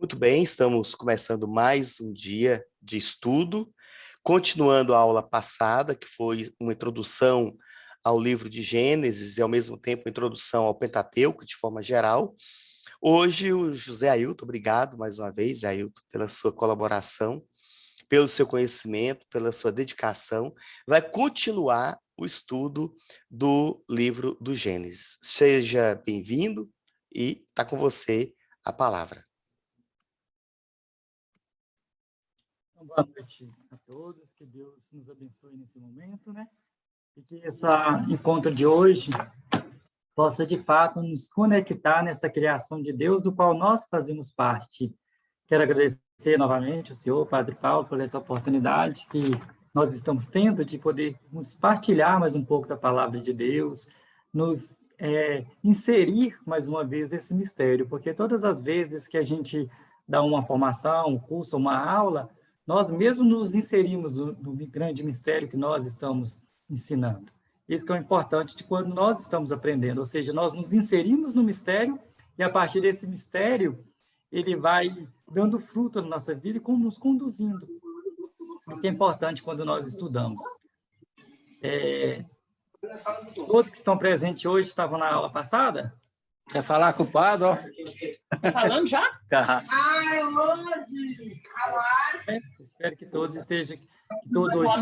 Muito bem, estamos começando mais um dia de estudo, continuando a aula passada, que foi uma introdução ao livro de Gênesis e, ao mesmo tempo, uma introdução ao Pentateuco, de forma geral. Hoje, o José Ailton, obrigado mais uma vez, Ailton, pela sua colaboração, pelo seu conhecimento, pela sua dedicação, vai continuar o estudo do livro do Gênesis. Seja bem-vindo e está com você a palavra. Boa noite a todos, que Deus nos abençoe nesse momento, né? E que esse encontro de hoje possa, de fato, nos conectar nessa criação de Deus, do qual nós fazemos parte. Quero agradecer novamente ao senhor, Padre Paulo, por essa oportunidade que nós estamos tendo de poder nos partilhar mais um pouco da palavra de Deus, nos inserir mais uma vez nesse mistério, porque todas as vezes que a gente dá uma formação, um curso, uma aula, nós mesmos nos inserimos no grande mistério que nós estamos ensinando. Isso que é o importante de quando nós estamos aprendendo, ou seja, nós nos inserimos no mistério e, a partir desse mistério, ele vai dando fruto na nossa vida e nos conduzindo. Isso que é importante quando nós estudamos. Todos que estão presentes hoje estavam na aula passada? Quer falar com o padre, ó? Tá falando já? Tá. Ai, hoje! Espero que todos estejam, que todos hoje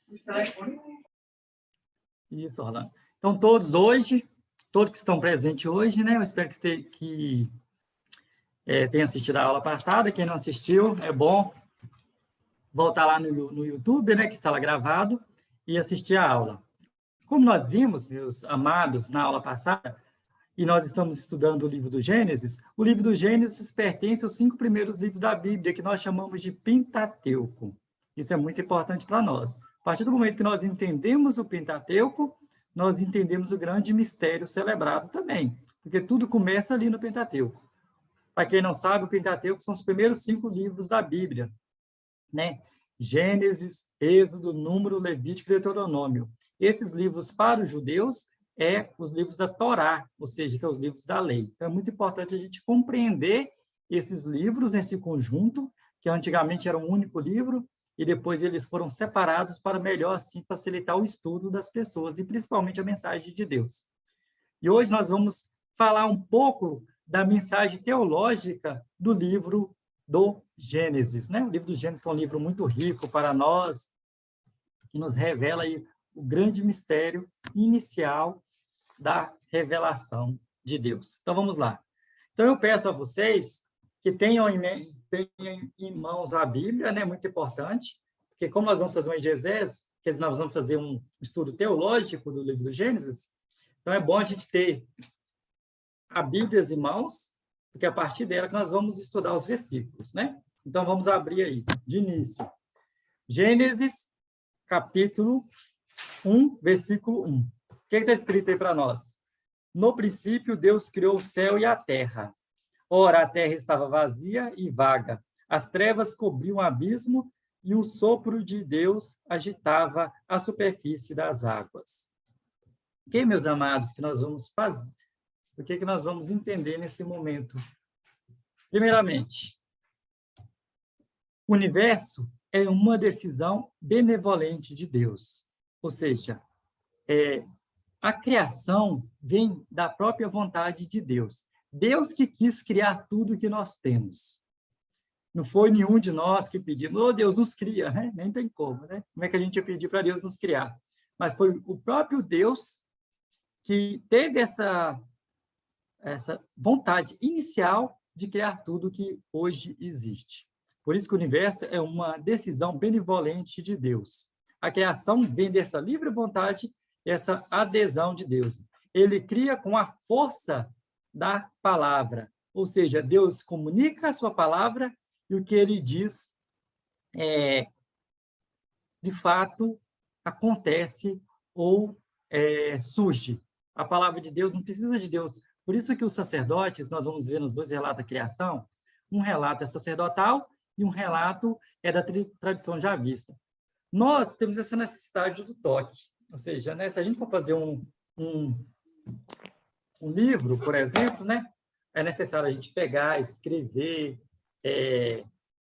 estejam. Isso, Orlando. Então, todos que estão presentes hoje, né? Eu espero que tenham assistido a aula passada. Quem não assistiu, é bom voltar lá no YouTube, né? Que está lá gravado, e assistir a aula. Como nós vimos, meus amados, na aula passada, e nós estamos estudando o livro do Gênesis, o livro do Gênesis pertence aos 5 primeiros livros da Bíblia, que nós chamamos de Pentateuco. Isso é muito importante para nós. A partir do momento que nós entendemos o Pentateuco, nós entendemos o grande mistério celebrado também, porque tudo começa ali no Pentateuco. Para quem não sabe, o Pentateuco são os primeiros 5 livros da Bíblia, né? Gênesis, Êxodo, Número, Levítico e Deuteronômio. Esses livros, para os judeus, os livros da Torá, ou seja, que é os livros da lei. Então, é muito importante a gente compreender esses livros nesse conjunto, que antigamente era um único livro, e depois eles foram separados para melhor, assim, facilitar o estudo das pessoas, e principalmente a mensagem de Deus. E hoje nós vamos falar um pouco da mensagem teológica do livro do Gênesis, né? O livro do Gênesis, que é um livro muito rico para nós, que nos revela aí o grande mistério inicial da revelação de Deus. Então, vamos lá. Então, eu peço a vocês que tenham em mãos a Bíblia, né? Muito importante, porque como nós vamos fazer uma exegese, que nós vamos fazer um estudo teológico do livro do Gênesis, então é bom a gente ter a Bíblia em mãos, porque é a partir dela que nós vamos estudar os versículos, né? Então, vamos abrir aí, de início. Gênesis, capítulo 1, versículo 1. O que está escrito aí para nós? No princípio, Deus criou o céu e a terra. Ora, a terra estava vazia e vaga. As trevas cobriam o abismo e o sopro de Deus agitava a superfície das águas. O que, meus amados, que nós vamos fazer? O que nós vamos entender nesse momento? Primeiramente, o universo é uma decisão benevolente de Deus. Ou seja, a criação vem da própria vontade de Deus. Deus que quis criar tudo que nós temos. Não foi nenhum de nós que pediu, oh, Deus nos cria, né? Nem tem como, né? Como é que a gente ia pedir para Deus nos criar? Mas foi o próprio Deus que teve essa vontade inicial de criar tudo que hoje existe. Por isso que o universo é uma decisão benevolente de Deus. A criação vem dessa livre vontade, essa adesão de Deus. Ele cria com a força da palavra, ou seja, Deus comunica a sua palavra e o que ele diz, de fato, acontece ou surge. A palavra de Deus não precisa de Deus. Por isso que os sacerdotes, nós vamos ver nos 2 relatos da criação, um relato é sacerdotal e um relato é da tradição já vista. Nós temos essa necessidade do toque, ou seja, né, se a gente for fazer um livro, por exemplo, né, é necessário a gente pegar, escrever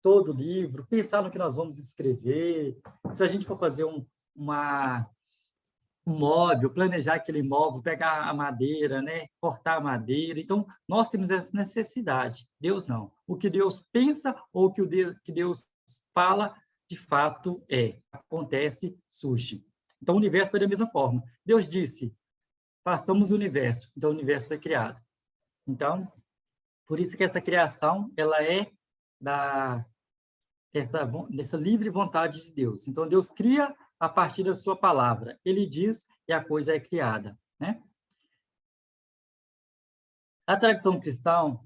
todo o livro, pensar no que nós vamos escrever. Se a gente for fazer um móvel, planejar aquele móvel, pegar a madeira, né? Cortar a madeira. Então, nós temos essa necessidade. Deus não. O que Deus pensa ou o que Deus fala, de fato, acontece, surge. Então, o universo foi da mesma forma. Deus disse, façamos o universo. Então, o universo foi criado. Então, por isso que essa criação, ela é dessa livre vontade de Deus. Então, Deus cria a partir da sua palavra. Ele diz e a coisa é criada, né? A tradição cristã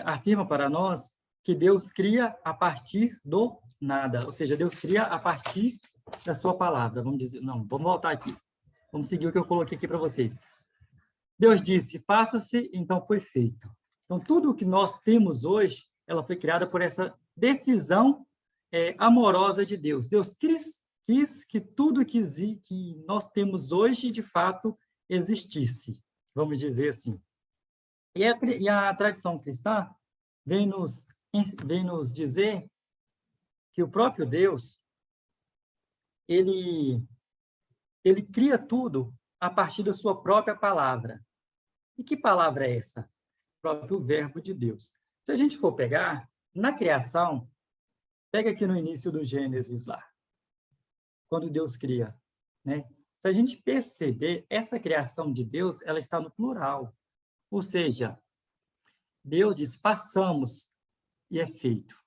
afirma para nós que Deus cria a partir do nada, ou seja, Deus cria a partir da sua palavra. Vamos dizer, não, vamos voltar aqui. Vamos seguir o que eu coloquei aqui para vocês. Deus disse, faça-se, então foi feito. Então, tudo o que nós temos hoje, ela foi criada por essa decisão amorosa de Deus. Deus quis que tudo que nós temos hoje, de fato, existisse, vamos dizer assim. E a tradição cristã vem nos dizer que o próprio Deus, ele cria tudo a partir da sua própria palavra. E que palavra é essa? O próprio verbo de Deus. Se a gente for pegar, na criação, pega aqui no início do Gênesis lá, quando Deus cria, né? Se a gente perceber, essa criação de Deus, ela está no plural. Ou seja, Deus diz, façamos, e é feito.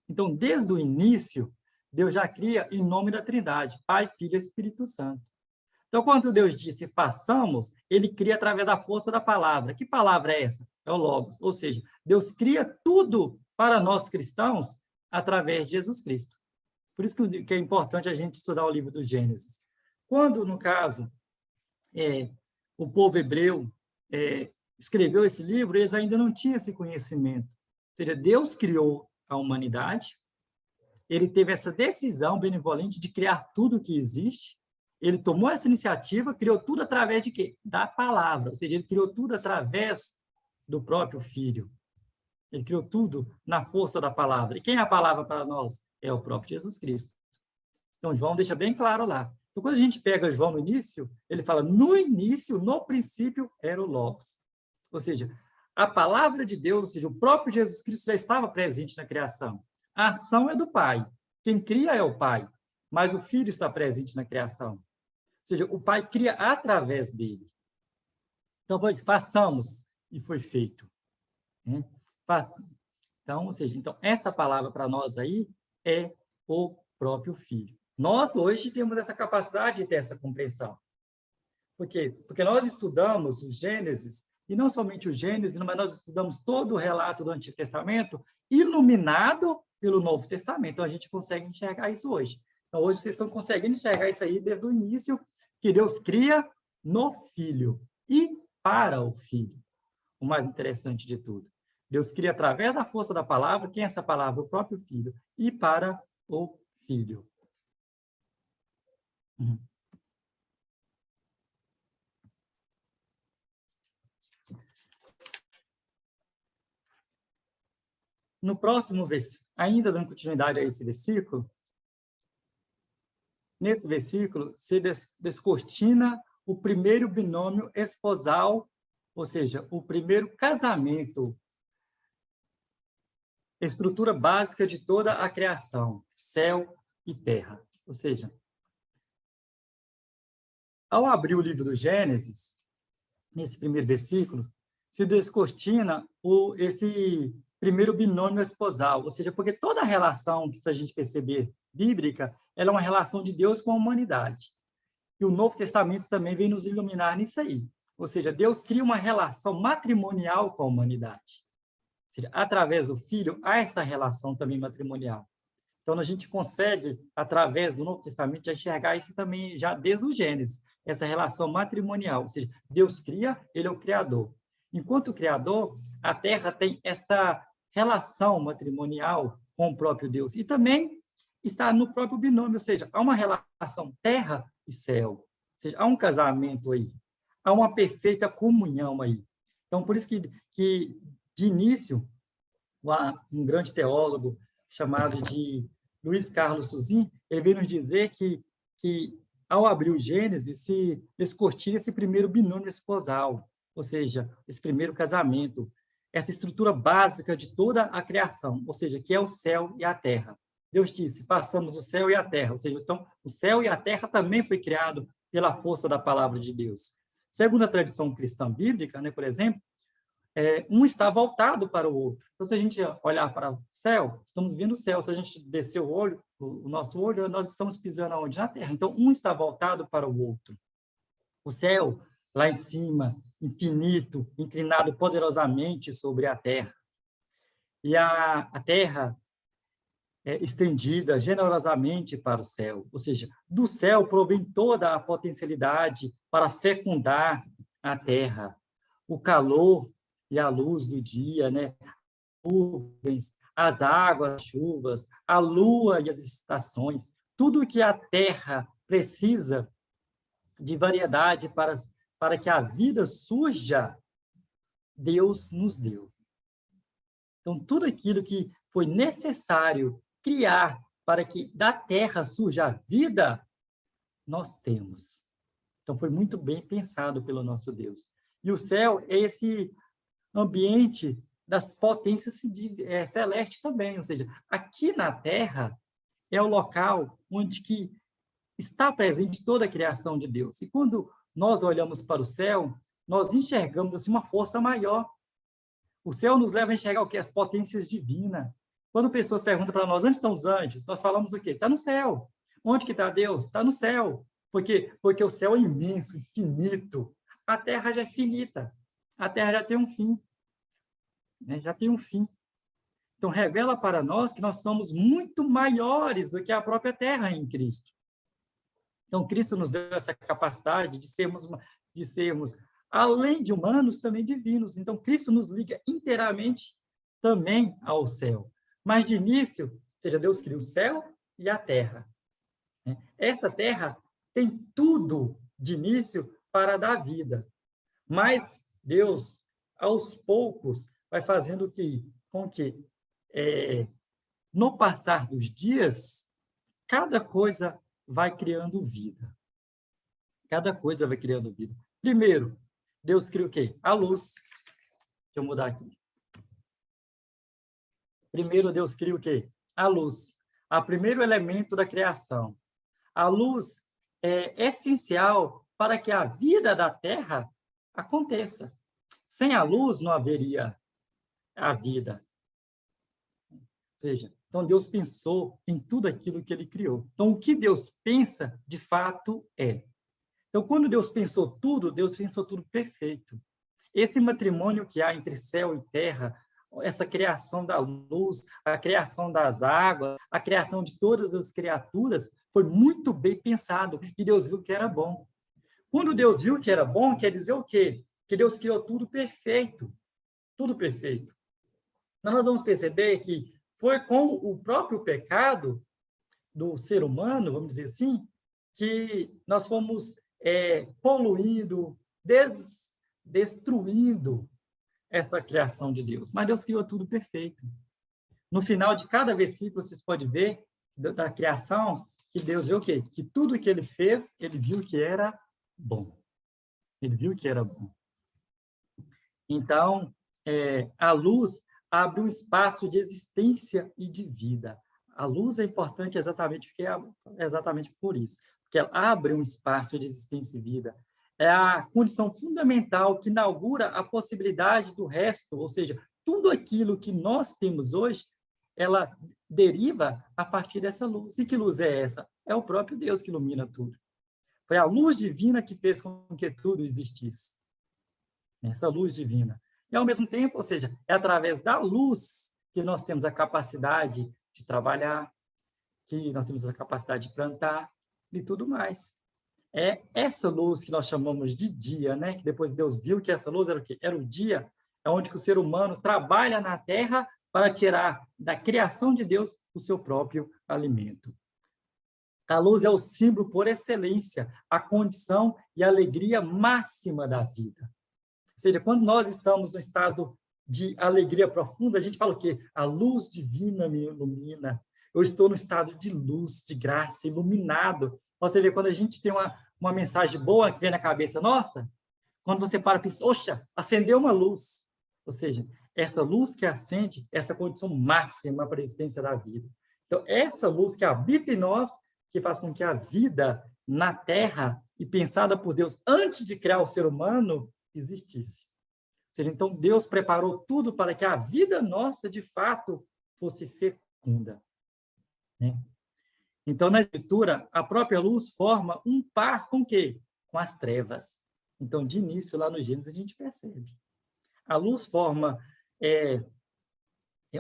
Então, desde o início, Deus já cria em nome da Trindade, Pai, Filho e Espírito Santo. Então, quando Deus disse façamos, ele cria através da força da palavra. Que palavra é essa? É o Logos. Ou seja, Deus cria tudo para nós cristãos através de Jesus Cristo. Por isso que é importante a gente estudar o livro do Gênesis. Quando, no caso, o povo hebreu escreveu esse livro, eles ainda não tinham esse conhecimento. Ou seja, Deus criou a humanidade, ele teve essa decisão benevolente de criar tudo que existe, ele tomou essa iniciativa, criou tudo através de quê? Da palavra, ou seja, ele criou tudo através do próprio Filho. Ele criou tudo na força da palavra. E quem é a palavra para nós? É o próprio Jesus Cristo. Então, João deixa bem claro lá. Então, quando a gente pega João no início, ele fala, no início, no princípio, era o Logos. Ou seja, a palavra de Deus, ou seja, o próprio Jesus Cristo já estava presente na criação. A ação é do Pai. Quem cria é o Pai, mas o Filho está presente na criação. Ou seja, o Pai cria através dele. Então, pois, façamos, e foi feito. Né? Então, ou seja, essa palavra para nós aí é o próprio Filho. Nós, hoje, temos essa capacidade de ter essa compreensão. Por quê? Porque nós estudamos o Gênesis, e não somente o Gênesis, mas nós estudamos todo o relato do Antigo Testamento, iluminado pelo Novo Testamento. Então, a gente consegue enxergar isso hoje. Então, hoje vocês estão conseguindo enxergar isso aí desde o início, que Deus cria no Filho e para o Filho. O mais interessante de tudo. Deus cria através da força da palavra, quem é essa palavra? O próprio Filho, e para o Filho. No próximo versículo, ainda dando continuidade a esse versículo, nesse versículo se descortina o primeiro binômio esposal, ou seja, o primeiro casamento, estrutura básica de toda a criação, céu e terra. Ou seja, ao abrir o livro do Gênesis, nesse primeiro versículo, se descortina esse primeiro binômio esposal, ou seja, porque toda a relação, que se a gente perceber, bíblica, ela é uma relação de Deus com a humanidade. E o Novo Testamento também vem nos iluminar nisso aí. Ou seja, Deus cria uma relação matrimonial com a humanidade. Ou seja, através do Filho, há essa relação também matrimonial. Então, a gente consegue, através do Novo Testamento, enxergar isso também já desde o Gênesis, essa relação matrimonial. Ou seja, Deus cria, ele é o Criador. Enquanto Criador, a Terra tem essa relação matrimonial com o próprio Deus. E também está no próprio binômio, ou seja, há uma relação terra e céu. Ou seja, há um casamento aí. Há uma perfeita comunhão aí. Então, por isso que De início, um grande teólogo chamado de Luiz Carlos Suzin, ele veio nos dizer que ao abrir o Gênesis, se descortina esse primeiro binômio esposal, ou seja, esse primeiro casamento, essa estrutura básica de toda a criação, ou seja, que é o céu e a terra. Deus disse, façamos o céu e a terra, ou seja, então, o céu e a terra também foi criado pela força da palavra de Deus. Segundo a tradição cristã bíblica, né, por exemplo, um está voltado para o outro. Então, se a gente olhar para o céu, estamos vendo o céu. Se a gente descer o olho, o nosso olho, nós estamos pisando aonde? Na terra. Então, um está voltado para o outro. O céu, lá em cima, infinito, inclinado poderosamente sobre a terra. E a terra estendida generosamente para o céu. Ou seja, do céu provém toda a potencialidade para fecundar a terra. O calor e a luz do dia, né? Nuvens, as águas, as chuvas, a lua e as estações, tudo que a terra precisa de variedade para que a vida surja, Deus nos deu. Então, tudo aquilo que foi necessário criar para que da terra surja a vida, nós temos. Então, foi muito bem pensado pelo nosso Deus. E o céu é esse ambiente das potências celestes também, ou seja, aqui na Terra é o local onde que está presente toda a criação de Deus. E quando nós olhamos para o céu, nós enxergamos assim uma força maior. O céu nos leva a enxergar o quê? As potências divinas. Quando pessoas perguntam para nós, onde estão os anjos? Nós falamos o quê? Está no céu. Onde que está Deus? Está no céu. Por quê? Porque o céu é imenso, infinito. A Terra já é finita. A Terra já tem um fim. Né? Já tem um fim. Então, revela para nós que nós somos muito maiores do que a própria Terra em Cristo. Então, Cristo nos deu essa capacidade de sermos além de humanos, também divinos. Então, Cristo nos liga inteiramente também ao céu. Mas, de início, ou seja, Deus criou o céu e a terra. Essa terra tem tudo de início para dar vida. Mas Deus, aos poucos, vai fazendo com que, no passar dos dias, cada coisa vai criando vida. Cada coisa vai criando vida. Primeiro, Deus cria o quê? A luz. Deixa eu mudar aqui. Primeiro, Deus cria o quê? A luz. O primeiro elemento da criação. A luz é essencial para que a vida da Terra aconteça. Sem a luz não haveria a vida. Ou seja, então Deus pensou em tudo aquilo que ele criou. Então, o que Deus pensa, de fato, é. Então, quando Deus pensou tudo perfeito. Esse matrimônio que há entre céu e terra, essa criação da luz, a criação das águas, a criação de todas as criaturas, foi muito bem pensado, e Deus viu que era bom. Quando Deus viu que era bom, quer dizer o quê? Que Deus criou tudo perfeito. Tudo perfeito. Então, nós vamos perceber que foi com o próprio pecado do ser humano, vamos dizer assim, que nós fomos poluindo, destruindo essa criação de Deus. Mas Deus criou tudo perfeito. No final de cada versículo, vocês podem ver, da criação, que Deus viu o quê? Que tudo que ele fez, ele viu que era bom. Ele viu que era bom. Então, a luz abre um espaço de existência e de vida. A luz é importante exatamente por isso. Porque ela abre um espaço de existência e vida. É a condição fundamental que inaugura a possibilidade do resto, ou seja, tudo aquilo que nós temos hoje, ela deriva a partir dessa luz. E que luz é essa? É o próprio Deus que ilumina tudo. Foi a luz divina que fez com que tudo existisse. Essa luz divina. E, ao mesmo tempo, ou seja, é através da luz que nós temos a capacidade de trabalhar, que nós temos a capacidade de plantar e tudo mais. É essa luz que nós chamamos de dia, né? Que depois Deus viu que essa luz era o quê? Era o dia, é onde que o ser humano trabalha na terra para tirar da criação de Deus o seu próprio alimento. A luz é o símbolo por excelência, a condição e a alegria máxima da vida. Ou seja, quando nós estamos no estado de alegria profunda, a gente fala o quê? A luz divina me ilumina. Eu estou no estado de luz, de graça, iluminado. Você vê, quando a gente tem uma mensagem boa que vem na cabeça nossa, quando você para e pensa, oxa, acendeu uma luz. Ou seja, essa luz que acende, essa condição máxima para a existência da vida. Então, essa luz que habita em nós, que faz com que a vida na Terra, e pensada por Deus antes de criar o ser humano, existisse. Ou seja, então, Deus preparou tudo para que a vida nossa, de fato, fosse fecunda. Né? Então, na Escritura, a própria luz forma um par com o quê? Com as trevas. Então, de início, lá no Gênesis, a gente percebe. A luz forma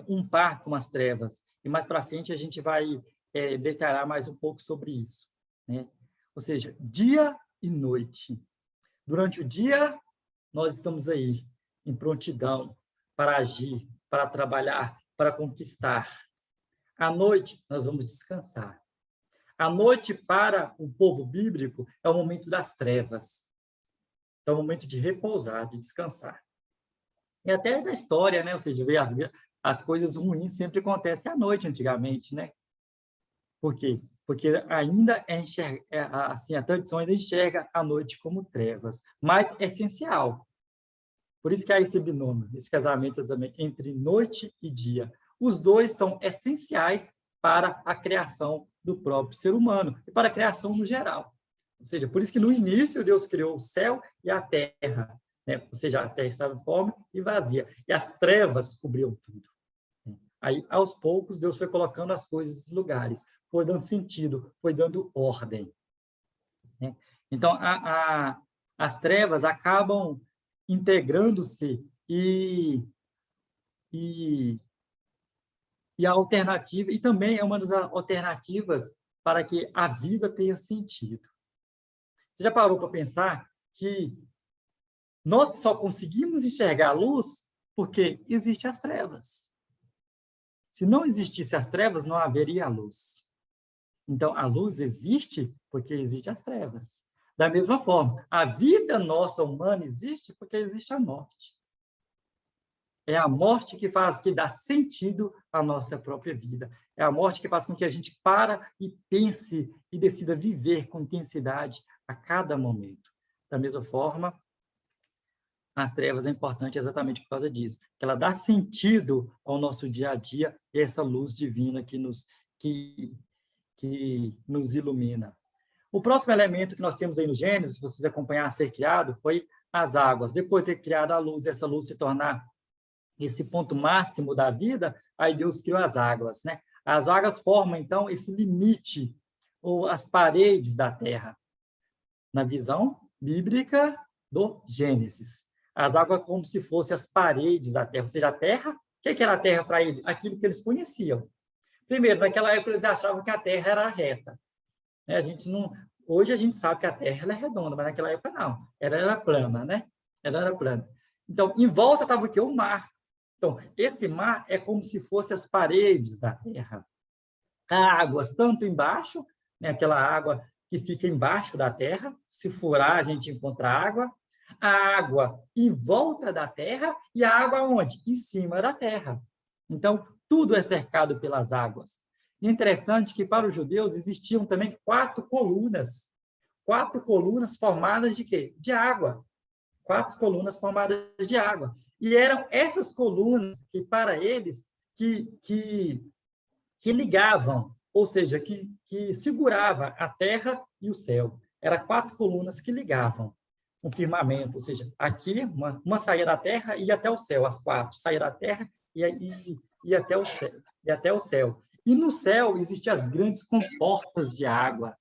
um par com as trevas. E mais para frente a gente vai detalhar mais um pouco sobre isso. Né? Ou seja, dia e noite. Durante o dia, nós estamos aí, em prontidão, para agir, para trabalhar, para conquistar. À noite, nós vamos descansar. A noite, para o povo bíblico, é o momento das trevas. É o momento de repousar, de descansar. E até da história, né? Ou seja, ver as coisas ruins sempre acontecem à noite, antigamente, né? Por quê? Porque ainda assim, a tradição ainda enxerga a noite como trevas, mas é essencial. Por isso que há esse binômio, esse casamento também entre noite e dia. Os dois são essenciais para a criação do próprio ser humano e para a criação no geral. Ou seja, por isso que no início Deus criou o céu e a terra, né? Ou seja, a terra estava informe e vazia, e as trevas cobriam tudo. Aí, aos poucos, Deus foi colocando as coisas nos lugares, foi dando sentido, foi dando ordem. Né? Então, as trevas acabam integrando-se e a alternativa, e também é uma das alternativas para que a vida tenha sentido. Você já parou para pensar que nós só conseguimos enxergar a luz porque existem as trevas? Se não existisse as trevas, não haveria a luz. Então, a luz existe porque existem as trevas. Da mesma forma, a vida nossa humana existe porque existe a morte. É a morte que dá sentido à nossa própria vida. É a morte que faz com que a gente para e pense e decida viver com intensidade a cada momento. Da mesma forma, as trevas é importante exatamente por causa disso, que ela dá sentido ao nosso dia a dia, e essa luz divina que nos ilumina. O próximo elemento que nós temos aí no Gênesis, se vocês acompanhar ser criado, foi as águas. Depois de ter criado a luz, essa luz se tornar esse ponto máximo da vida, aí Deus criou as águas, né? As águas formam, então, esse limite, ou as paredes da terra, na visão bíblica do Gênesis. As águas como se fossem as paredes da terra, ou seja, a terra, o que era a terra para eles? Aquilo que eles conheciam. Primeiro, naquela época, eles achavam que a terra era reta. Hoje a gente sabe que a terra ela é redonda, mas naquela época não. Ela era plana, né? Ela era plana. Então, em volta estava o quê? O mar. Então, esse mar é como se fossem as paredes da terra. Águas, tanto embaixo, né? Aquela água que fica embaixo da terra, se furar, a gente encontra água. A água em volta da terra e a água onde? Em cima da terra. Então, tudo é cercado pelas águas. E é interessante que, para os judeus, existiam também 4 colunas. 4 colunas formadas de quê? De água. 4 colunas formadas de água. E eram essas colunas que, para eles, que ligavam, ou seja, que segurava a terra e o céu. Eram 4 colunas que ligavam um firmamento, ou seja, aqui uma saía da terra e ia até o céu, as 4 saía da terra e até o céu, e até o céu. E no céu existiam as grandes comportas de água.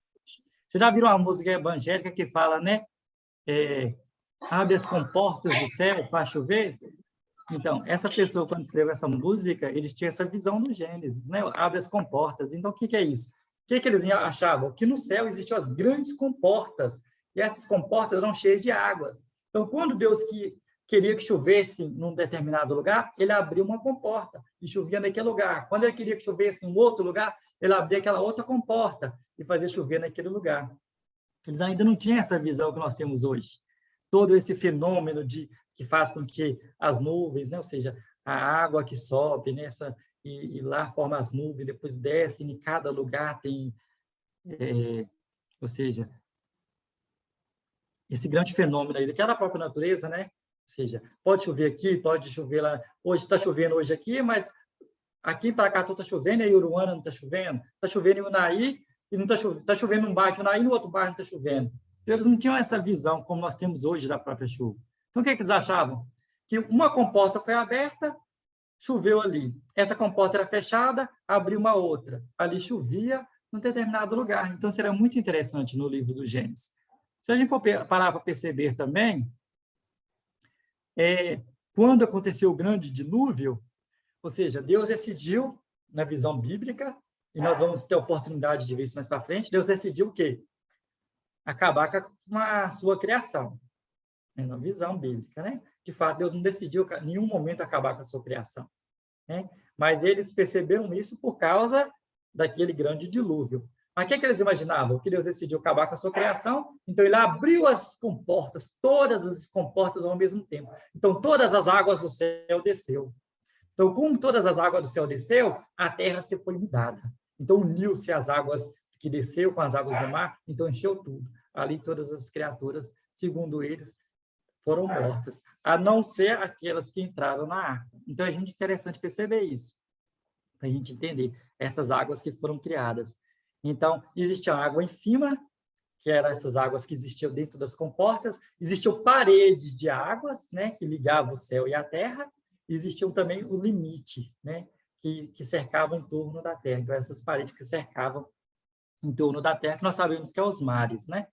Você já viram uma música evangélica que fala, né? Abre as comportas do céu para chover? Então, essa pessoa, quando escreveu essa música, eles tinham essa visão no Gênesis, né? Abre as comportas. Então, o que é isso? O que eles achavam? Que no céu existiam as grandes comportas, e essas comportas eram cheias de águas. Então, quando Deus queria que chovesse num determinado lugar, ele abria uma comporta e chovia naquele lugar. Quando ele queria que chovesse em um outro lugar, ele abria aquela outra comporta e fazia chover naquele lugar. Eles ainda não tinham essa visão que nós temos hoje. Todo esse fenômeno de que faz com que as nuvens, né, ou seja, a água que sobe, né, e lá forma as nuvens, depois desce, em cada lugar tem, ou seja, esse grande fenômeno aí, daquela própria natureza, né? Ou seja, pode chover aqui, pode chover lá. Hoje está chovendo hoje aqui, mas aqui em Paracatu está chovendo, e em Uruana não está chovendo. Está chovendo em Unai e não está chovendo. Está chovendo num bairro, Unai, e no outro bairro não está chovendo. Eles não tinham essa visão como nós temos hoje da própria chuva. Então, o que eles achavam? Que uma comporta foi aberta, choveu ali. Essa comporta era fechada, abriu uma outra. Ali chovia num determinado lugar. Então, será muito interessante no livro do Gênesis. Se a gente for parar para perceber também, quando aconteceu o grande dilúvio, ou seja, Deus decidiu, na visão bíblica, e nós vamos ter a oportunidade de ver isso mais para frente, Deus decidiu o quê? Acabar com a sua criação, na visão bíblica, né? De fato, Deus não decidiu em nenhum momento acabar com a sua criação, né? Mas eles perceberam isso por causa daquele grande dilúvio. Mas o que eles imaginavam? Que Deus decidiu acabar com a sua criação, então ele abriu as comportas, todas as comportas ao mesmo tempo. Então, todas as águas do céu desceu. Então, como todas as águas do céu desceu, a terra se foi mudada. Então, uniu-se as águas que desceu com as águas do mar, então encheu tudo. Ali, todas as criaturas, segundo eles, foram mortas, a não ser aquelas que entraram na arca. Então, é interessante perceber isso, para a gente entender essas águas que foram criadas. Então, existia água em cima, que eram essas águas que existiam dentro das comportas, existiam paredes de águas, né, que ligavam o céu e a terra, e existiam também o limite, né, que cercavam em torno da terra. Então, essas paredes que cercavam em torno da terra, que nós sabemos que é os mares, né?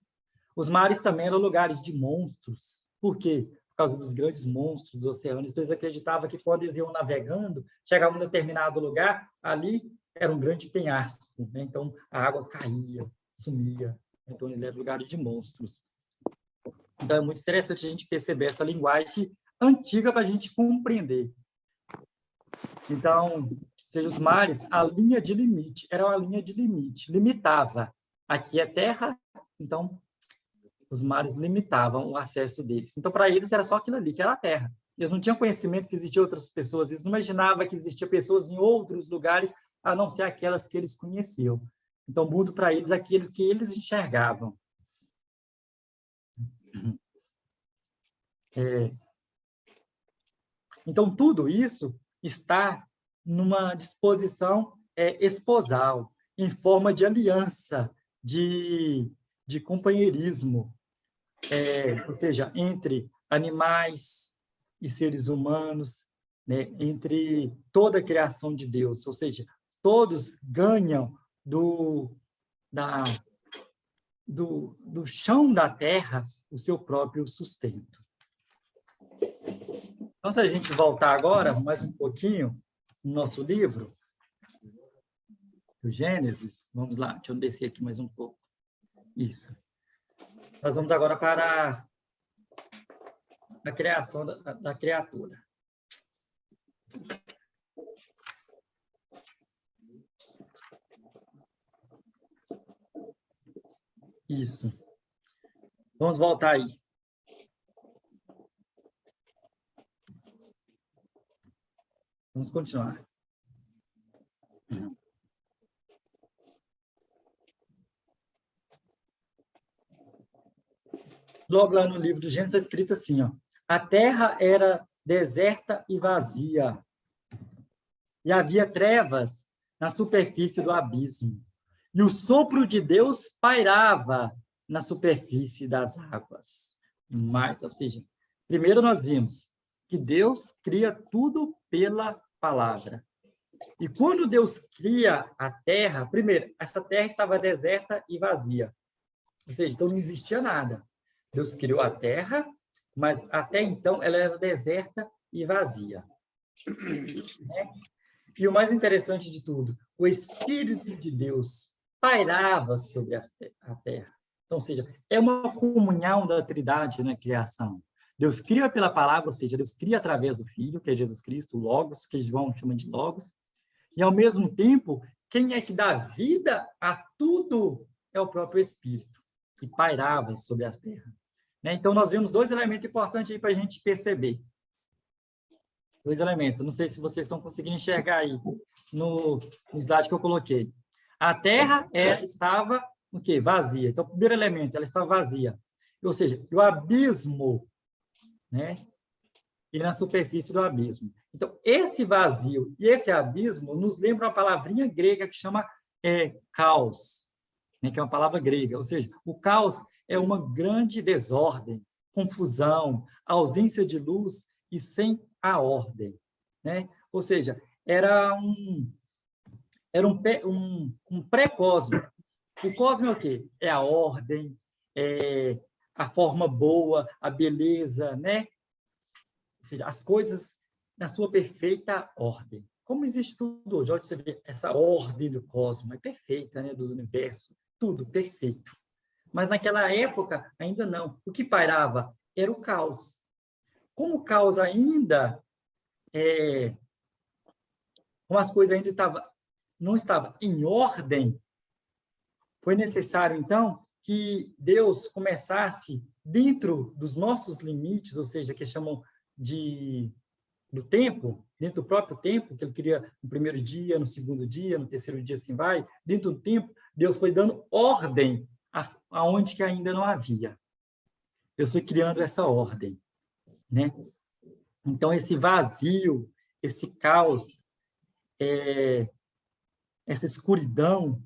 Os mares também eram lugares de monstros. Por quê? Por causa dos grandes monstros dos oceanos. Então, eles acreditavam que quando eles iam navegando, chegavam em um determinado lugar, ali era um grande penhasco, né? Então, a água caía, sumia. Então, ele era lugar de monstros. Então, é muito interessante a gente perceber essa linguagem antiga para a gente compreender. Então, seja os mares, a linha de limite, era uma linha de limite, limitava. Aqui é terra, então, os mares limitavam o acesso deles. Então, para eles, era só aquilo ali, que era a terra. Eles não tinham conhecimento que existiam outras pessoas, eles não imaginavam que existiam pessoas em outros lugares, a não ser aquelas que eles conheciam. Então, o mundo para eles, aquilo que eles enxergavam. Então, tudo isso está numa disposição esposal, em forma de aliança, de companheirismo, ou seja, entre animais e seres humanos, né, entre toda a criação de Deus, ou seja, todos ganham do chão da terra o seu próprio sustento. Então, se a gente voltar agora, mais um pouquinho, no nosso livro, do Gênesis, vamos lá, deixa eu descer aqui mais um pouco. Isso. Nós vamos agora para a criação da criatura. Isso. Vamos voltar aí. Vamos continuar. Logo lá no livro do Gênesis está escrito assim, ó: a terra era deserta e vazia, e havia trevas na superfície do abismo, e o sopro de Deus pairava na superfície das águas. Mas, ou seja, primeiro nós vimos que Deus cria tudo pela palavra. E quando Deus cria a terra, primeiro, essa terra estava deserta e vazia. Ou seja, então não existia nada. Deus criou a terra, mas até então ela era deserta e vazia. E o mais interessante de tudo, o Espírito de Deus pairava sobre a terra. Então, ou seja, é uma comunhão da Trindade na criação. Deus cria pela palavra, ou seja, Deus cria através do Filho, que é Jesus Cristo, o Logos, que João chama de Logos, e, ao mesmo tempo, quem é que dá vida a tudo é o próprio Espírito, que pairava sobre as terras. né? Então, nós vemos dois elementos importantes aí para a gente perceber. Dois elementos. Não sei se vocês estão conseguindo enxergar aí no slide que eu coloquei. A Terra estava o quê? Vazia. Então, o primeiro elemento, ela estava vazia. Ou seja, o abismo, né? E na superfície do abismo. Então, esse vazio e esse abismo nos lembra uma palavrinha grega que chama caos, né? Que é uma palavra grega. Ou seja, o caos é uma grande desordem, confusão, ausência de luz e sem a ordem, né? Ou seja, era um pré-cosmo. O cosmo é o quê? É a ordem, é a forma boa, a beleza, né? Ou seja, as coisas na sua perfeita ordem. Como existe tudo hoje? Olha, você vê essa ordem do cosmos, é perfeita, né? Dos universos, tudo perfeito. Mas naquela época, ainda não. O que pairava era o caos. Como o caos ainda, como as coisas ainda não estavam em ordem, foi necessário, então, que Deus começasse, dentro dos nossos limites, ou seja, que chamam do tempo, dentro do próprio tempo, que ele queria no primeiro dia, no segundo dia, no terceiro dia, assim vai, dentro do tempo, Deus foi dando ordem aonde que ainda não havia. Deus foi criando essa ordem, né? Então, esse vazio, esse caos, essa escuridão,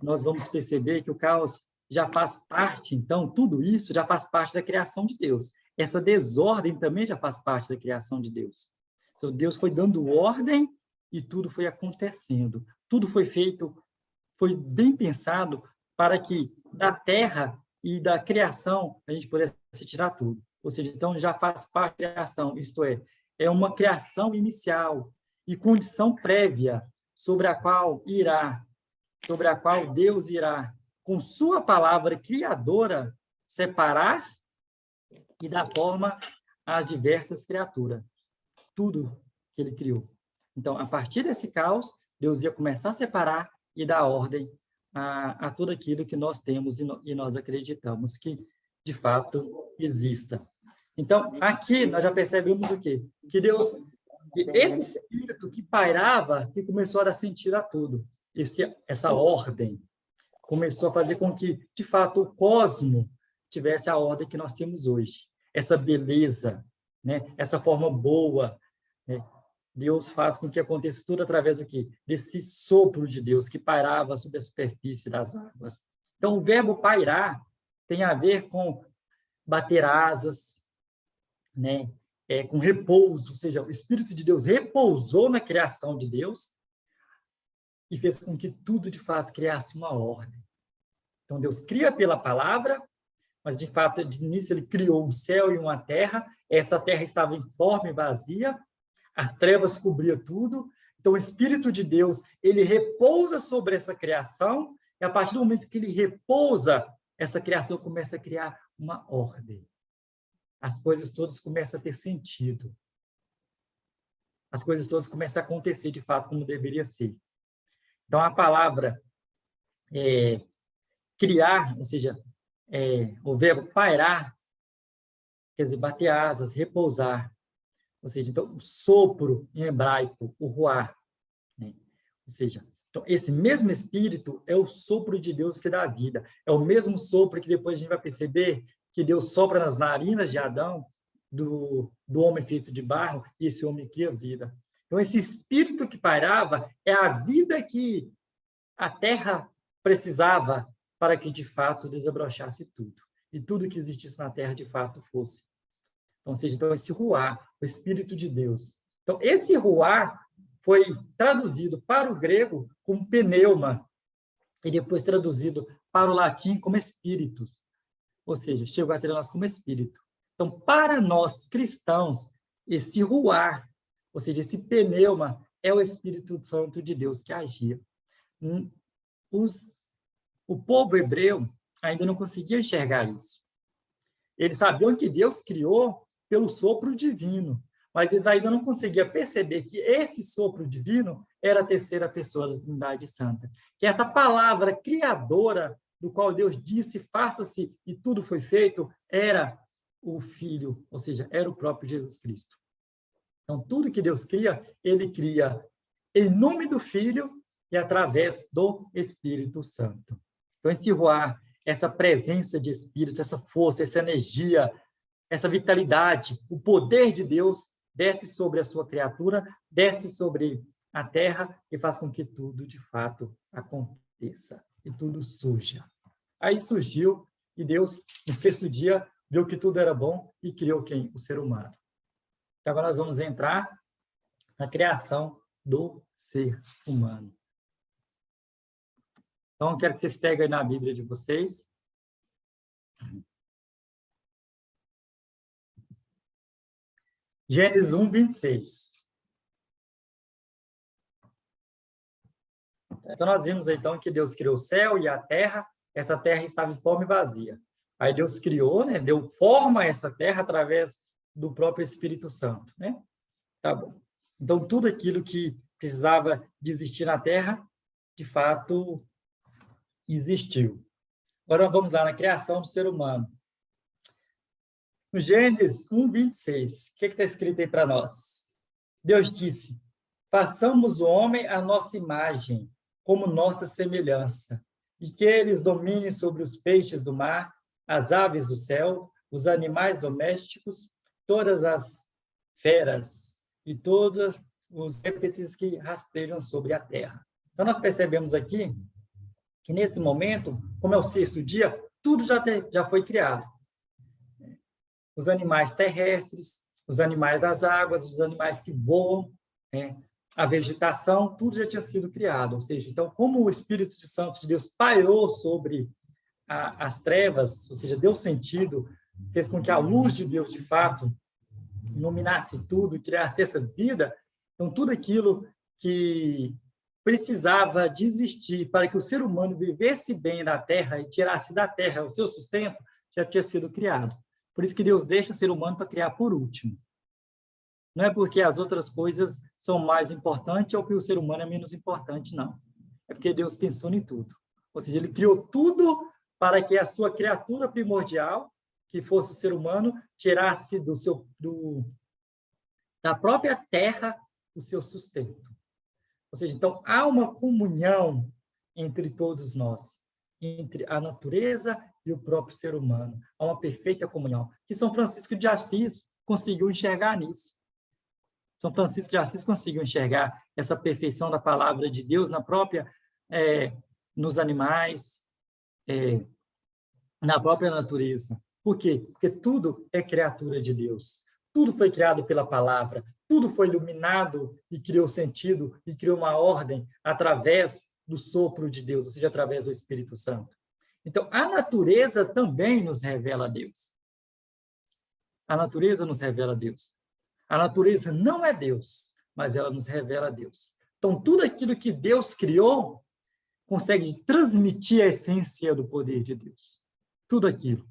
nós vamos perceber que o caos já faz parte, então, tudo isso já faz parte da criação de Deus. Essa desordem também já faz parte da criação de Deus. Então, Deus foi dando ordem e tudo foi acontecendo. Tudo foi feito, foi bem pensado para que da terra e da criação a gente pudesse tirar tudo. Ou seja, então já faz parte da criação, isto é uma criação inicial e condição prévia sobre a qual Deus irá, com sua palavra criadora, separar e dar forma às diversas criaturas. Tudo que ele criou. Então, a partir desse caos, Deus ia começar a separar e dar ordem a tudo aquilo que nós temos e nós acreditamos que, de fato, exista. Então, aqui nós já percebemos o quê? Que Deus, esse espírito que pairava, que começou a dar sentido a tudo. Essa ordem começou a fazer com que, de fato, o cosmo tivesse a ordem que nós temos hoje. Essa beleza, né? Essa forma boa, né? Deus faz com que aconteça tudo através do quê? Desse sopro de Deus que pairava sobre a superfície das águas. Então, o verbo pairar tem a ver com bater asas, né? Com repouso, ou seja, o Espírito de Deus repousou na criação de Deus e fez com que tudo, de fato, criasse uma ordem. Então, Deus cria pela palavra, mas, de fato, de início, ele criou um céu e uma terra. Essa terra estava informe e vazia, as trevas cobriam tudo. Então, o Espírito de Deus, ele repousa sobre essa criação, e a partir do momento que ele repousa, essa criação começa a criar uma ordem. As coisas todas começam a ter sentido. As coisas todas começam a acontecer, de fato, como deveria ser. Então, a palavra criar, ou seja, o verbo pairar, quer dizer, bater asas, repousar. Ou seja, então, o sopro em hebraico, o ruá, né? Ou seja, então, esse mesmo Espírito é o sopro de Deus que dá vida. É o mesmo sopro que depois a gente vai perceber que Deus sopra nas narinas de Adão, do homem feito de barro, e esse homem cria vida. Então, esse Espírito que pairava é a vida que a terra precisava para que, de fato, desabrochasse tudo. E tudo que existisse na terra, de fato, fosse. Então, ou seja, então, esse ruá, o Espírito de Deus. Então, esse ruá foi traduzido para o grego como pneuma, e depois traduzido para o latim como espíritos. Ou seja, chegou a ter nós como espírito. Então, para nós cristãos, esse ruá, ou seja, esse pneuma, é o Espírito Santo de Deus que agia. O povo hebreu ainda não conseguia enxergar isso. Eles sabiam que Deus criou pelo sopro divino, mas eles ainda não conseguiam perceber que esse sopro divino era a terceira pessoa da Trindade Santa. Que essa palavra criadora, do qual Deus disse, faça-se, e tudo foi feito, era o Filho, ou seja, era o próprio Jesus Cristo. Então, tudo que Deus cria, ele cria em nome do Filho e através do Espírito Santo. Então, esse ruar, essa presença de Espírito, essa força, essa energia, essa vitalidade, o poder de Deus desce sobre a sua criatura, desce sobre a terra e faz com que tudo, de fato, aconteça e tudo surja. Aí surgiu e Deus, no sexto dia, viu que tudo era bom e criou quem? O ser humano. Então, agora nós vamos entrar na criação do ser humano. Então, eu quero que vocês peguem na Bíblia de vocês. Gênesis 1, 26. Então, nós vimos, então, que Deus criou o céu e a terra. Essa terra estava em forma e vazia. Aí Deus criou, né? Deu forma a essa terra através do próprio Espírito Santo, né? Tá bom. Então, tudo aquilo que precisava de existir na terra, de fato, existiu. Agora, vamos lá na criação do ser humano. No Gênesis 1, 26, o que está escrito aí para nós? Deus disse, façamos o homem à nossa imagem, como nossa semelhança, e que eles dominem sobre os peixes do mar, as aves do céu, os animais domésticos, todas as feras e todos os répteis que rastejam sobre a terra. Então, nós percebemos aqui que, nesse momento, como é o sexto dia, tudo já foi criado. Os animais terrestres, os animais das águas, os animais que voam, né? A vegetação, tudo já tinha sido criado. Ou seja, então, como o Espírito Santo de Deus pairou sobre as trevas, ou seja, deu sentido, fez com que a luz de Deus, de fato, iluminasse tudo, criasse essa vida, então, tudo aquilo que precisava de existir para que o ser humano vivesse bem na terra e tirasse da terra o seu sustento, já tinha sido criado. Por isso que Deus deixa o ser humano para criar por último. Não é porque as outras coisas são mais importantes ou porque o ser humano é menos importante, não. É porque Deus pensou em tudo. Ou seja, ele criou tudo para que a sua criatura primordial, que fosse o ser humano, tirasse da própria terra o seu sustento. Ou seja, então, há uma comunhão entre todos nós, entre a natureza e o próprio ser humano. Há uma perfeita comunhão, que São Francisco de Assis conseguiu enxergar nisso. São Francisco de Assis conseguiu enxergar essa perfeição da palavra de Deus na própria, nos animais, na própria natureza. Por quê? Porque tudo é criatura de Deus. Tudo foi criado pela palavra, tudo foi iluminado e criou sentido e criou uma ordem através do sopro de Deus, ou seja, através do Espírito Santo. Então, a natureza também nos revela a Deus. A natureza nos revela a Deus. A natureza não é Deus, mas ela nos revela a Deus. Então, tudo aquilo que Deus criou consegue transmitir a essência do poder de Deus. Tudo aquilo.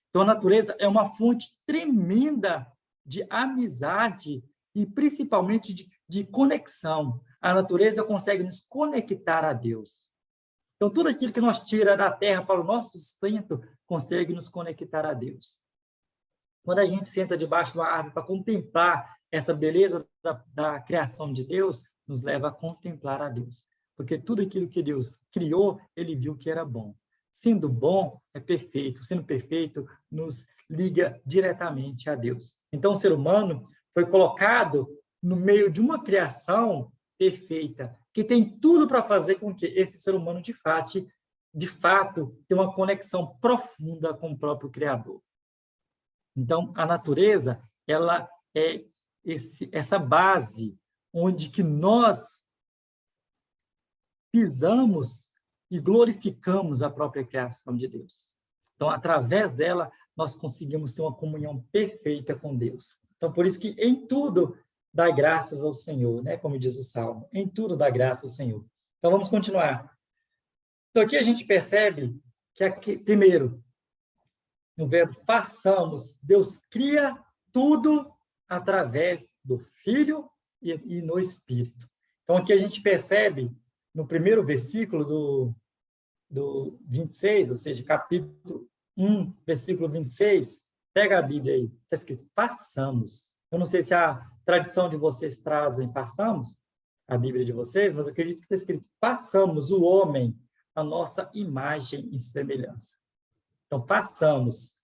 Então, a natureza é uma fonte tremenda de amizade e, principalmente, de conexão. A natureza consegue nos conectar a Deus. Então, tudo aquilo que nós tira da terra para o nosso sustento consegue nos conectar a Deus. Quando a gente senta debaixo de uma árvore para contemplar essa beleza da criação de Deus, nos leva a contemplar a Deus. Porque tudo aquilo que Deus criou, ele viu que era bom. Sendo bom, é perfeito. Sendo perfeito, nos liga diretamente a Deus. Então, o ser humano foi colocado no meio de uma criação perfeita, que tem tudo para fazer com que esse ser humano, de fato, tenha uma conexão profunda com o próprio Criador. Então, a natureza, ela é essa base onde que nós pisamos e glorificamos a própria criação de Deus. Então, através dela, nós conseguimos ter uma comunhão perfeita com Deus. Então, por isso que em tudo dá graças ao Senhor, né? Como diz o Salmo, em tudo dá graças ao Senhor. Então, vamos continuar. Então, aqui a gente percebe que, primeiro, no verbo façamos, Deus cria tudo através do Filho e no Espírito. Então, aqui a gente percebe, no primeiro versículo do 26, ou seja, capítulo 1, versículo 26, Pega a Bíblia aí, está escrito façamos. Eu não sei se a tradição de vocês trazem façamos, a Bíblia de vocês, mas eu acredito que está escrito façamos o homem a nossa imagem e semelhança. Então, façamos.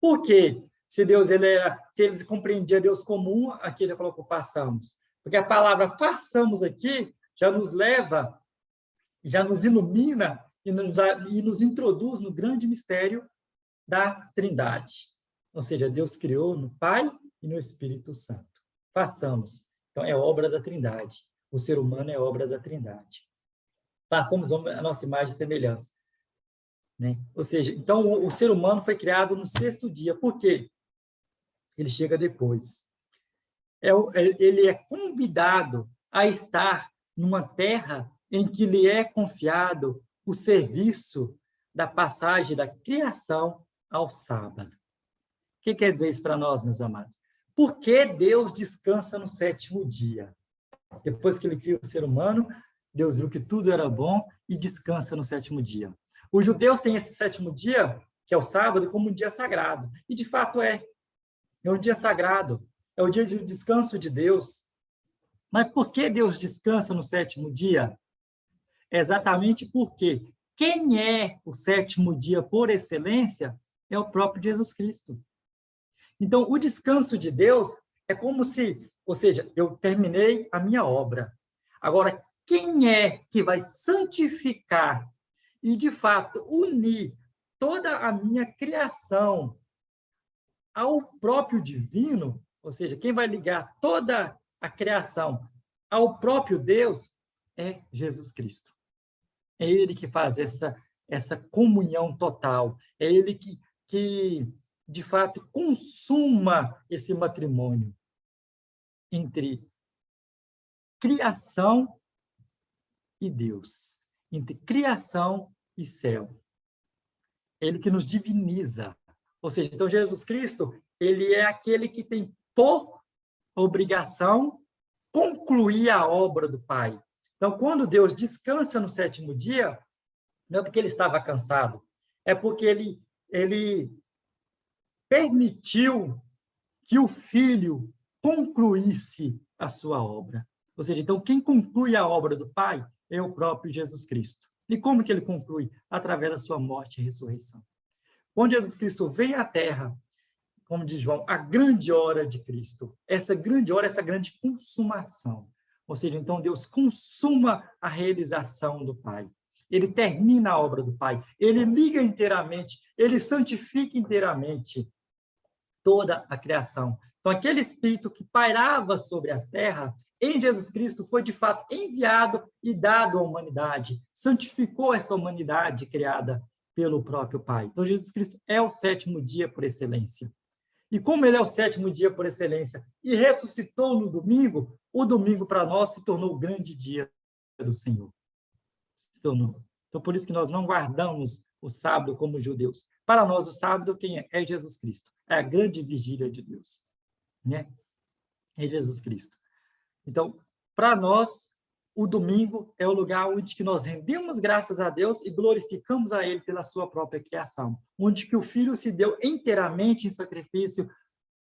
Por quê? Se eles compreendiam Deus comum, aqui já colocou façamos. Porque a palavra façamos aqui já nos leva, já nos ilumina e nos introduz no grande mistério da Trindade. Ou seja, Deus criou no Pai e no Espírito Santo. Façamos. Então, é obra da Trindade. O ser humano é obra da Trindade. Façamos a nossa imagem e semelhança. Né? Ou seja, então, o ser humano foi criado no 6º dia. Por quê? Ele chega depois. Ele é convidado a estar numa terra em que lhe é confiado o serviço da passagem da criação ao sábado. O que quer dizer isso para nós, meus amados? Por que Deus descansa no 7º dia? Depois que ele cria o ser humano, Deus viu que tudo era bom e descansa no 7º dia. Os judeus têm esse 7º dia, que é o sábado, como um dia sagrado. E, de fato, é um dia sagrado. É o dia de descanso de Deus. Mas por que Deus descansa no 7º dia? É exatamente porque quem é o 7º dia por excelência é o próprio Jesus Cristo. Então, o descanso de Deus é como se, ou seja, eu terminei a minha obra. Agora, quem é que vai santificar e, de fato, unir toda a minha criação ao próprio divino, ou seja, quem vai ligar toda a criação ao próprio Deus é Jesus Cristo. É ele que faz essa comunhão total. É ele que, de fato, consuma esse matrimônio entre criação e Deus, entre criação e céu. É ele que nos diviniza. Ou seja, então Jesus Cristo, ele é aquele que tem por obrigação concluir a obra do Pai. Então, quando Deus descansa no 7º dia, não é porque ele estava cansado, é porque ele permitiu que o Filho concluísse a sua obra. Ou seja, então, quem conclui a obra do Pai é o próprio Jesus Cristo. E como que ele conclui? Através da sua morte e ressurreição. Quando Jesus Cristo vem à Terra, como diz João, a grande hora de Cristo. Essa grande hora, essa grande consumação. Ou seja, então Deus consuma a realização do Pai. Ele termina a obra do Pai. Ele liga inteiramente, ele santifica inteiramente toda a criação. Então, aquele Espírito que pairava sobre a terra, em Jesus Cristo, foi de fato enviado e dado à humanidade. Santificou essa humanidade criada pelo próprio Pai. Então, Jesus Cristo é o 7º dia por excelência. E como ele é o 7º dia por excelência e ressuscitou no domingo, o domingo para nós se tornou o grande dia do Senhor. Então, por isso que nós não guardamos o sábado como judeus. Para nós, o sábado, quem é? É Jesus Cristo. É a grande vigília de Deus. Né? É Jesus Cristo. Então, para nós, o domingo é o lugar onde que nós rendemos graças a Deus e glorificamos a Ele pela sua própria criação, onde que o Filho se deu inteiramente em sacrifício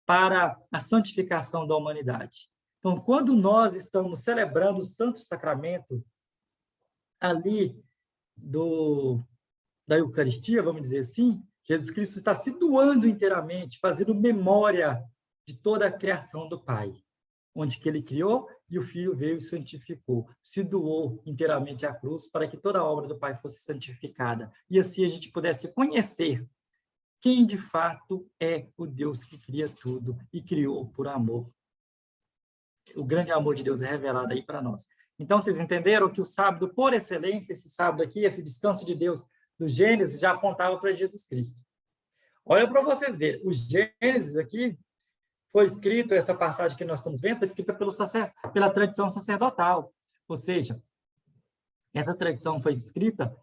para a santificação da humanidade. Então, quando nós estamos celebrando o Santo Sacramento ali da Eucaristia, vamos dizer assim, Jesus Cristo está se doando inteiramente, fazendo memória de toda a criação do Pai, onde que ele criou e o Filho veio e santificou, se doou inteiramente à cruz para que toda a obra do Pai fosse santificada. E assim a gente pudesse conhecer quem de fato é o Deus que cria tudo e criou por amor. O grande amor de Deus é revelado aí para nós. Então, vocês entenderam que o sábado, por excelência, esse sábado aqui, esse descanso de Deus do Gênesis, já apontava para Jesus Cristo. Olha para vocês verem, o Gênesis aqui foi escrito, essa passagem que nós estamos vendo, foi escrita pela tradição sacerdotal. Ou seja, essa tradição foi escrita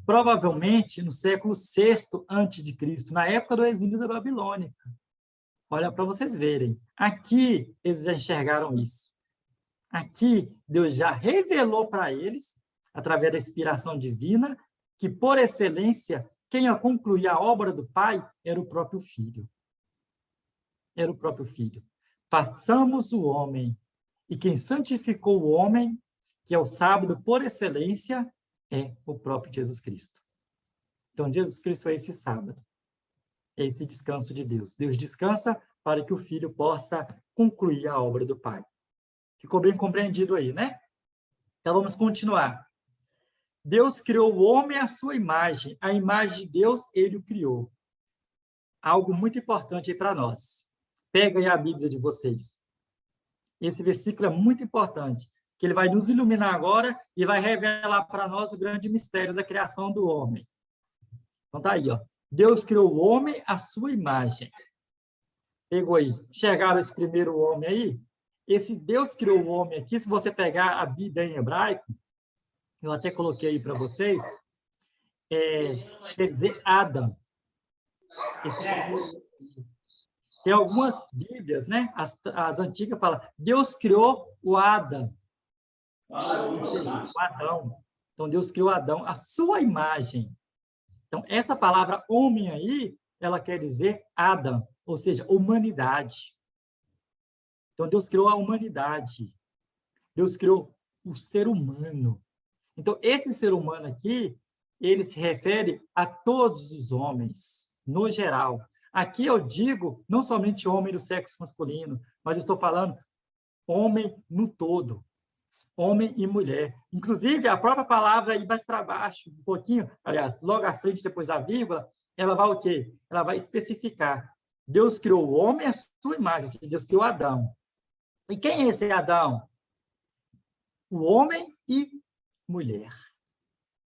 provavelmente no século VI a.C., na época do exílio da Babilônia. Olha para vocês verem. Aqui eles já enxergaram isso. Aqui Deus já revelou para eles, através da inspiração divina, que por excelência, quem ia concluir a obra do Pai era o próprio Filho. era o próprio Filho. Façamos o homem. E quem santificou o homem, que é o sábado por excelência, é o próprio Jesus Cristo. Então, Jesus Cristo é esse sábado. É esse descanso de Deus. Deus descansa para que o Filho possa concluir a obra do Pai. Ficou bem compreendido aí, né? Então, vamos continuar. Deus criou o homem à sua imagem. A imagem de Deus, ele o criou. Algo muito importante aí para nós. Pega aí a Bíblia de vocês. Esse versículo é muito importante, que ele vai nos iluminar agora e vai revelar para nós o grande mistério da criação do homem. Então, tá aí, ó. Deus criou o homem à sua imagem. Pegou aí. Enxergaram esse primeiro homem aí? Esse Deus criou o homem aqui, se você pegar a Bíblia em hebraico, eu até coloquei aí para vocês, quer dizer Adam. Tem algumas Bíblias, né? As antigas falam, Deus criou o Adam. Ou seja, o Adão. Então, Deus criou Adão à sua imagem. Então, essa palavra homem aí, ela quer dizer Adam, ou seja, humanidade. Então, Deus criou a humanidade. Deus criou o ser humano. Então, esse ser humano aqui, ele se refere a todos os homens, no geral. Aqui eu digo, não somente homem do sexo masculino, mas eu estou falando homem no todo. Homem e mulher. Inclusive, a própria palavra aí mais para baixo, um pouquinho, aliás, logo à frente, depois da vírgula, ela vai o quê? Ela vai especificar. Deus criou o homem à sua imagem, ou seja, Deus criou Adão. E quem é esse Adão? O homem e mulher.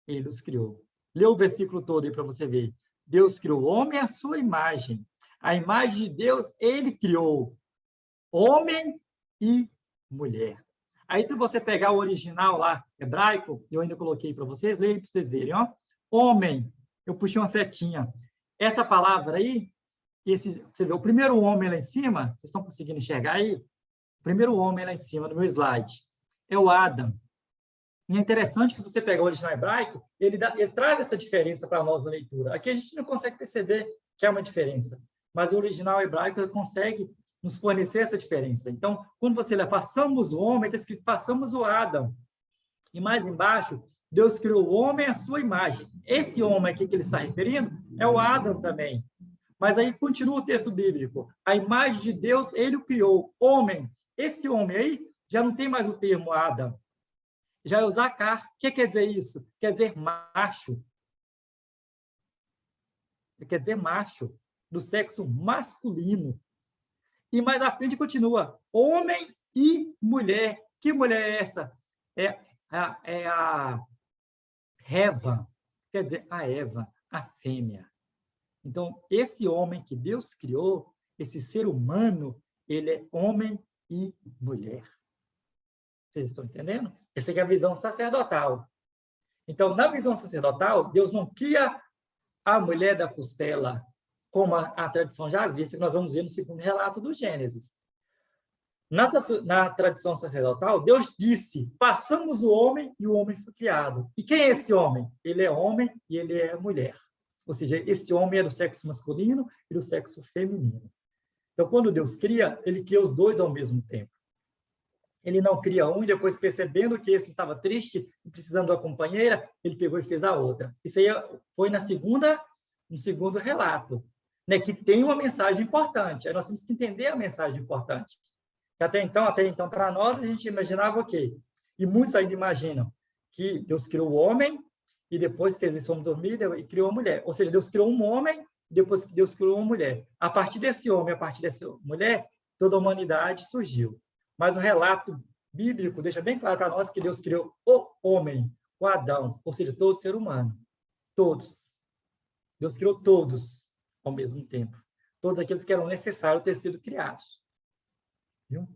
Ele os criou. Lê o versículo todo aí para você ver. Deus criou o homem à sua imagem. A imagem de Deus, ele criou homem e mulher. Aí, se você pegar o original lá, hebraico, eu ainda coloquei para vocês, leem para vocês verem, ó. Homem, eu puxei uma setinha. Essa palavra aí, você vê, o primeiro homem lá em cima, vocês estão conseguindo enxergar aí? O primeiro homem lá em cima, no meu slide, é o Adam. E é interessante que você pega o original hebraico, ele traz essa diferença para nós na leitura. Aqui a gente não consegue perceber que é uma diferença, mas o original hebraico ele consegue nos fornecer essa diferença. Então, quando você lê, façamos o homem, está escrito, façamos o Adam. E mais embaixo, Deus criou o homem à sua imagem. Esse homem aqui que ele está referindo é o Adam também. Mas aí continua o texto bíblico. A imagem de Deus, ele o criou. Homem. Esse homem aí já não tem mais o termo Adam. Já é o Zacar. O que quer dizer isso? Quer dizer macho. Quer dizer macho, do sexo masculino. E mais à frente continua, homem e mulher. Que mulher é essa? É a Eva, quer dizer, a Eva, a fêmea. Então, esse homem que Deus criou, esse ser humano, ele é homem e mulher. Vocês estão entendendo? Essa é a visão sacerdotal. Então, na visão sacerdotal, Deus não cria a mulher da costela, como a tradição já vista, que nós vamos ver no segundo relato do Gênesis. Na tradição sacerdotal, Deus disse, façamos o homem e o homem foi criado. E quem é esse homem? Ele é homem e ele é mulher. Ou seja, esse homem é do sexo masculino e do sexo feminino. Então, quando Deus cria, ele cria os dois ao mesmo tempo. Ele não cria um e depois, percebendo que esse estava triste e precisando da companheira, ele pegou e fez a outra. Isso aí foi no segundo relato. Né, que tem uma mensagem importante. Aí nós temos que entender a mensagem importante. Até então, para nós, a gente imaginava o quê? E muitos ainda imaginam que Deus criou o homem e depois que eles foram dormir, e criou a mulher. Ou seja, Deus criou um homem e depois que Deus criou uma mulher. A partir desse homem, a partir dessa mulher, toda a humanidade surgiu. Mas o relato bíblico deixa bem claro para nós que Deus criou o homem, o Adão, ou seja, todo ser humano. Todos. Deus criou todos ao mesmo tempo. Todos aqueles que eram necessários ter sido criados. Viu?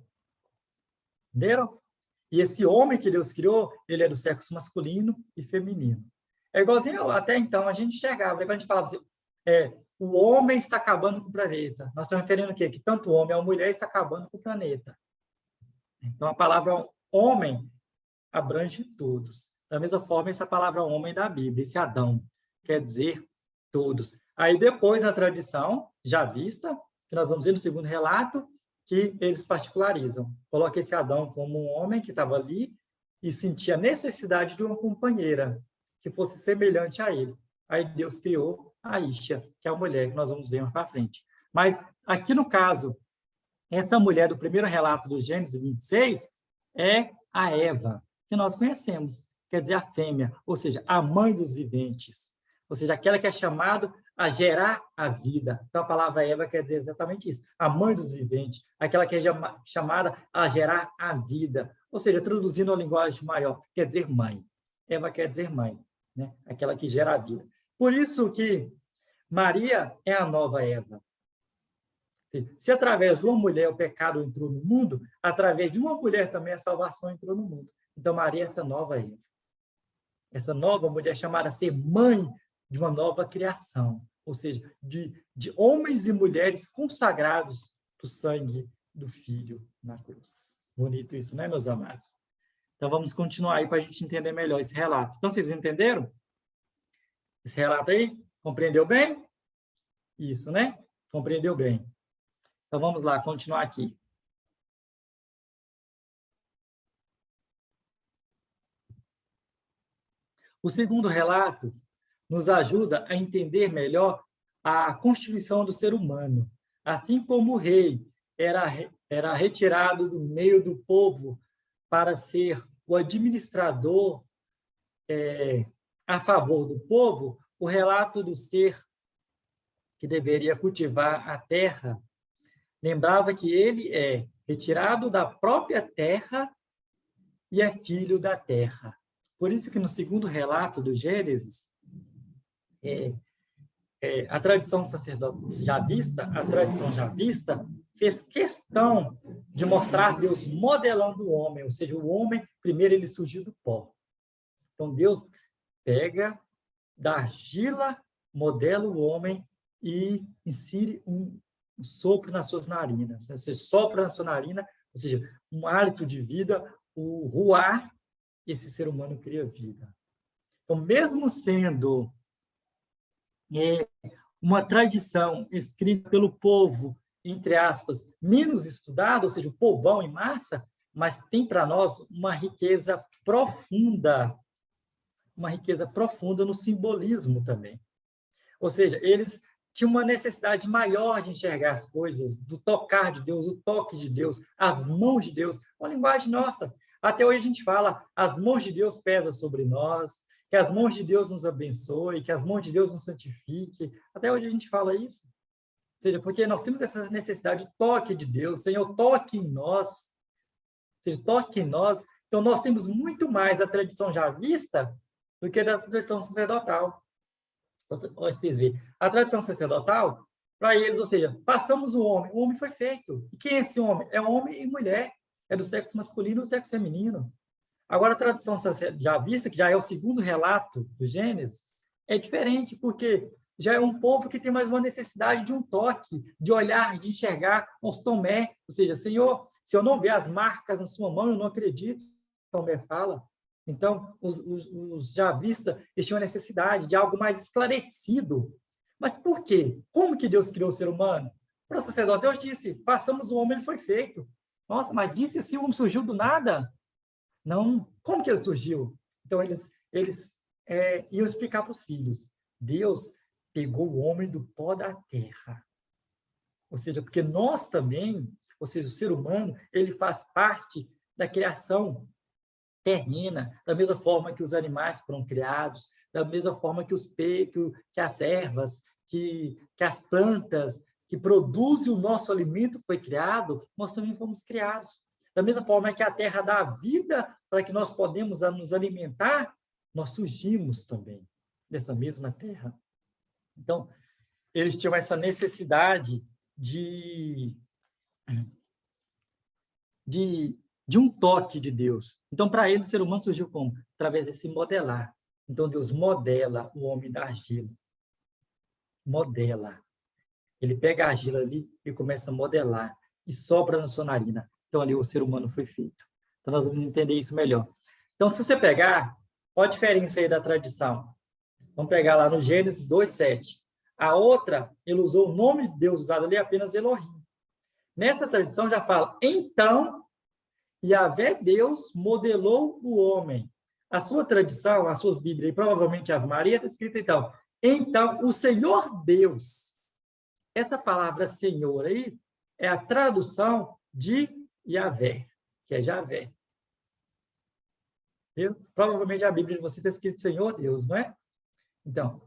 Entenderam? E esse homem que Deus criou, ele é do sexo masculino e feminino. É igualzinho, até então, a gente enxergava, quando a gente falava assim, o homem está acabando com o planeta. Nós estamos referindo o quê? Que tanto o homem como a mulher está acabando com o planeta. Então, a palavra homem abrange todos. Da mesma forma, essa palavra homem da Bíblia, esse Adão, quer dizer todos. Aí depois, na tradição, já vista, que nós vamos ver no segundo relato, que eles particularizam. Coloca esse Adão como um homem que estava ali e sentia a necessidade de uma companheira que fosse semelhante a ele. Aí Deus criou a Isha, que é a mulher que nós vamos ver mais para frente. Mas aqui no caso, essa mulher do primeiro relato do Gênesis 26 é a Eva, que nós conhecemos, quer dizer, a fêmea, ou seja, a mãe dos viventes, ou seja, aquela que é chamada a gerar a vida. Então, a palavra Eva quer dizer exatamente isso, a mãe dos viventes, aquela que é chamada a gerar a vida, ou seja, traduzindo a linguagem maior, quer dizer mãe. Eva quer dizer mãe, né? Aquela que gera a vida. Por isso que Maria é a nova Eva. Se através de uma mulher o pecado entrou no mundo, através de uma mulher também a salvação entrou no mundo. Então, Maria é essa nova Eva. Essa nova mulher chamada a ser mãe de uma nova criação, ou seja, de homens e mulheres consagrados do sangue do Filho na cruz. Bonito isso, né, meus amados? Então, vamos continuar aí para a gente entender melhor esse relato. Então, vocês entenderam? Esse relato aí? Compreendeu bem? Isso, né? Compreendeu bem. Então, vamos lá, continuar aqui. O segundo relato nos ajuda a entender melhor a constituição do ser humano. Assim como o rei era retirado do meio do povo para ser o administrador a favor do povo, o relato do ser que deveria cultivar a terra lembrava que ele é retirado da própria terra e é filho da terra. Por isso que no segundo relato do Gênesis, a tradição javista fez questão de mostrar Deus modelando o homem, ou seja, o homem, primeiro ele surgiu do pó. Então, Deus pega da argila, modela o homem e insere um sopro nas suas narinas. Você sopra na sua narina, ou seja, um hálito de vida, o ruar, esse ser humano cria vida. Então, mesmo sendo uma tradição escrita pelo povo, entre aspas, menos estudado, ou seja, o povão em massa, mas tem para nós uma riqueza profunda no simbolismo também. Ou seja, eles tinham uma necessidade maior de enxergar as coisas, do tocar de Deus, o toque de Deus, as mãos de Deus, uma linguagem nossa. Até hoje a gente fala, as mãos de Deus pesam sobre nós, que as mãos de Deus nos abençoe, que as mãos de Deus nos santifique. Até hoje a gente fala isso. Ou seja, porque nós temos essa necessidade de toque de Deus. Senhor, toque em nós. Ou seja, toque em nós. Então, nós temos muito mais da tradição javista do que da tradição sacerdotal. Vocês veem. A tradição sacerdotal, para eles, ou seja, façamos o homem foi feito. E quem é esse homem? É homem e mulher. É do sexo masculino e do sexo feminino. Agora, a tradição javista, que já é o segundo relato do Gênesis, é diferente, porque já é um povo que tem mais uma necessidade de um toque, de olhar, de enxergar, os Tomé, ou seja, Senhor, se eu não ver as marcas na sua mão, eu não acredito, Tomé fala. Então, os javistas, eles tinham a necessidade de algo mais esclarecido. Mas por quê? Como que Deus criou o ser humano? Para o sacerdote, Deus disse, façamos o homem, ele foi feito. Nossa, mas disse assim, o homem surgiu do nada? Não, como que ele surgiu? Então, eles iam explicar para os filhos. Deus pegou o homem do pó da terra. Ou seja, porque nós também, ou seja, o ser humano, ele faz parte da criação terrena, da mesma forma que os animais foram criados, da mesma forma que que as ervas, que as plantas que produzem o nosso alimento foi criado, nós também fomos criados. Da mesma forma que a terra dá vida para que nós podemos nos alimentar, nós surgimos também dessa mesma terra. Então, eles tinham essa necessidade de um toque de Deus. Então, para eles, o ser humano surgiu como? Através desse modelar. Então, Deus modela o homem da argila. Modela. Ele pega a argila ali e começa a modelar. E sopra na sua narina. Então, ali o ser humano foi feito. Então, nós vamos entender isso melhor. Então, se você pegar, qual a diferença aí da tradição? Vamos pegar lá no Gênesis 2:7. A outra, ele usou o nome de Deus usado ali apenas Elohim. Nessa tradição já fala, então, Yahvé Deus modelou o homem. A sua tradição, as suas Bíblias, e provavelmente a Ave Maria, está escrita então, o Senhor Deus. Essa palavra Senhor aí é a tradução de Yahvé, que é Javé. Provavelmente a Bíblia de você está escrito Senhor Deus, não é? Então,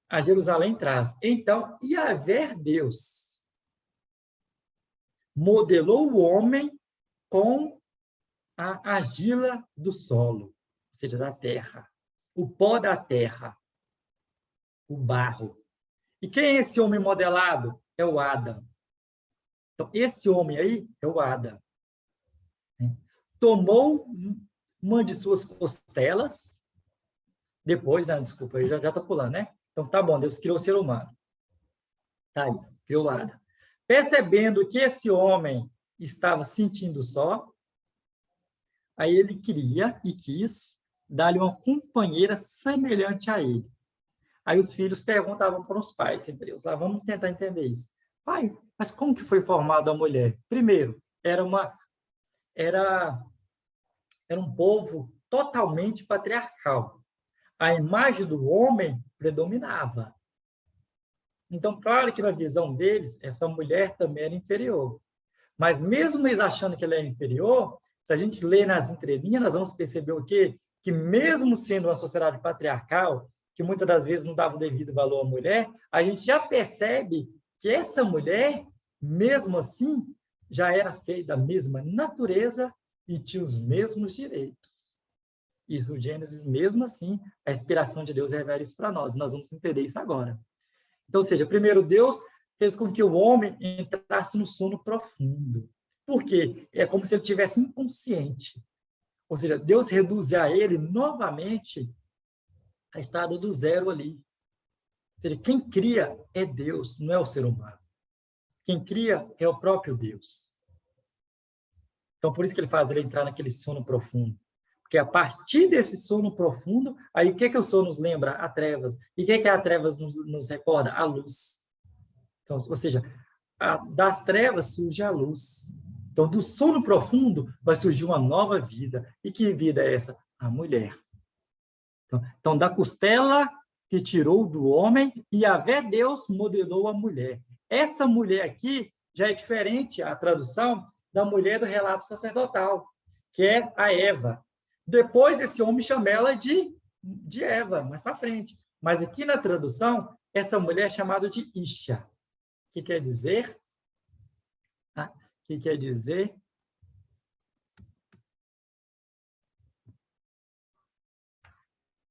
a Jerusalém traz. Então, Yahvé Deus modelou o homem com a argila do solo, ou seja, da terra, o pó da terra, o barro. E quem é esse homem modelado? É o Adão. Então, esse homem aí é o Adão. Tomou uma de suas costelas, depois, não, desculpa, eu já estou pulando, né? Então, tá bom, Deus criou o ser humano. Tá aí, criou o Adão. Percebendo que esse homem estava sentindo só, aí ele queria e quis dar-lhe uma companheira semelhante a ele. Aí os filhos perguntavam para os pais hebreus, lá, vamos tentar entender isso. Pai, mas como que foi formada a mulher? Primeiro, era um povo totalmente patriarcal. A imagem do homem predominava. Então, claro que na visão deles, essa mulher também era inferior. Mas mesmo eles achando que ela era inferior, se a gente lê nas entrelinhas, nós vamos perceber o quê? Que mesmo sendo uma sociedade patriarcal, que muitas das vezes não dava o devido valor à mulher, a gente já percebe que essa mulher, mesmo assim, já era feita da mesma natureza e tinha os mesmos direitos. Isso, o Gênesis, mesmo assim, a inspiração de Deus revela isso para nós. Nós vamos entender isso agora. Então, ou seja, primeiro Deus fez com que o homem entrasse no sono profundo. Por quê? É como se ele tivesse inconsciente. Ou seja, Deus reduz a ele novamente a estado do zero ali. Ou seja, quem cria é Deus, não é o ser humano. Quem cria é o próprio Deus. Então, por isso que ele faz ele entrar naquele sono profundo. Porque a partir desse sono profundo, aí o que o sono nos lembra? A trevas. E o que a trevas nos recorda? A luz. Então, ou seja, das trevas surge a luz. Então, do sono profundo vai surgir uma nova vida. E que vida é essa? A mulher. Então, da costela que tirou do homem, e Yahvé Deus modelou a mulher. Essa mulher aqui já é diferente, a tradução, da mulher do relato sacerdotal, que é a Eva. Depois, esse homem chama ela de Eva, mais para frente. Mas aqui na tradução, essa mulher é chamada de Isha, que quer dizer... que quer dizer...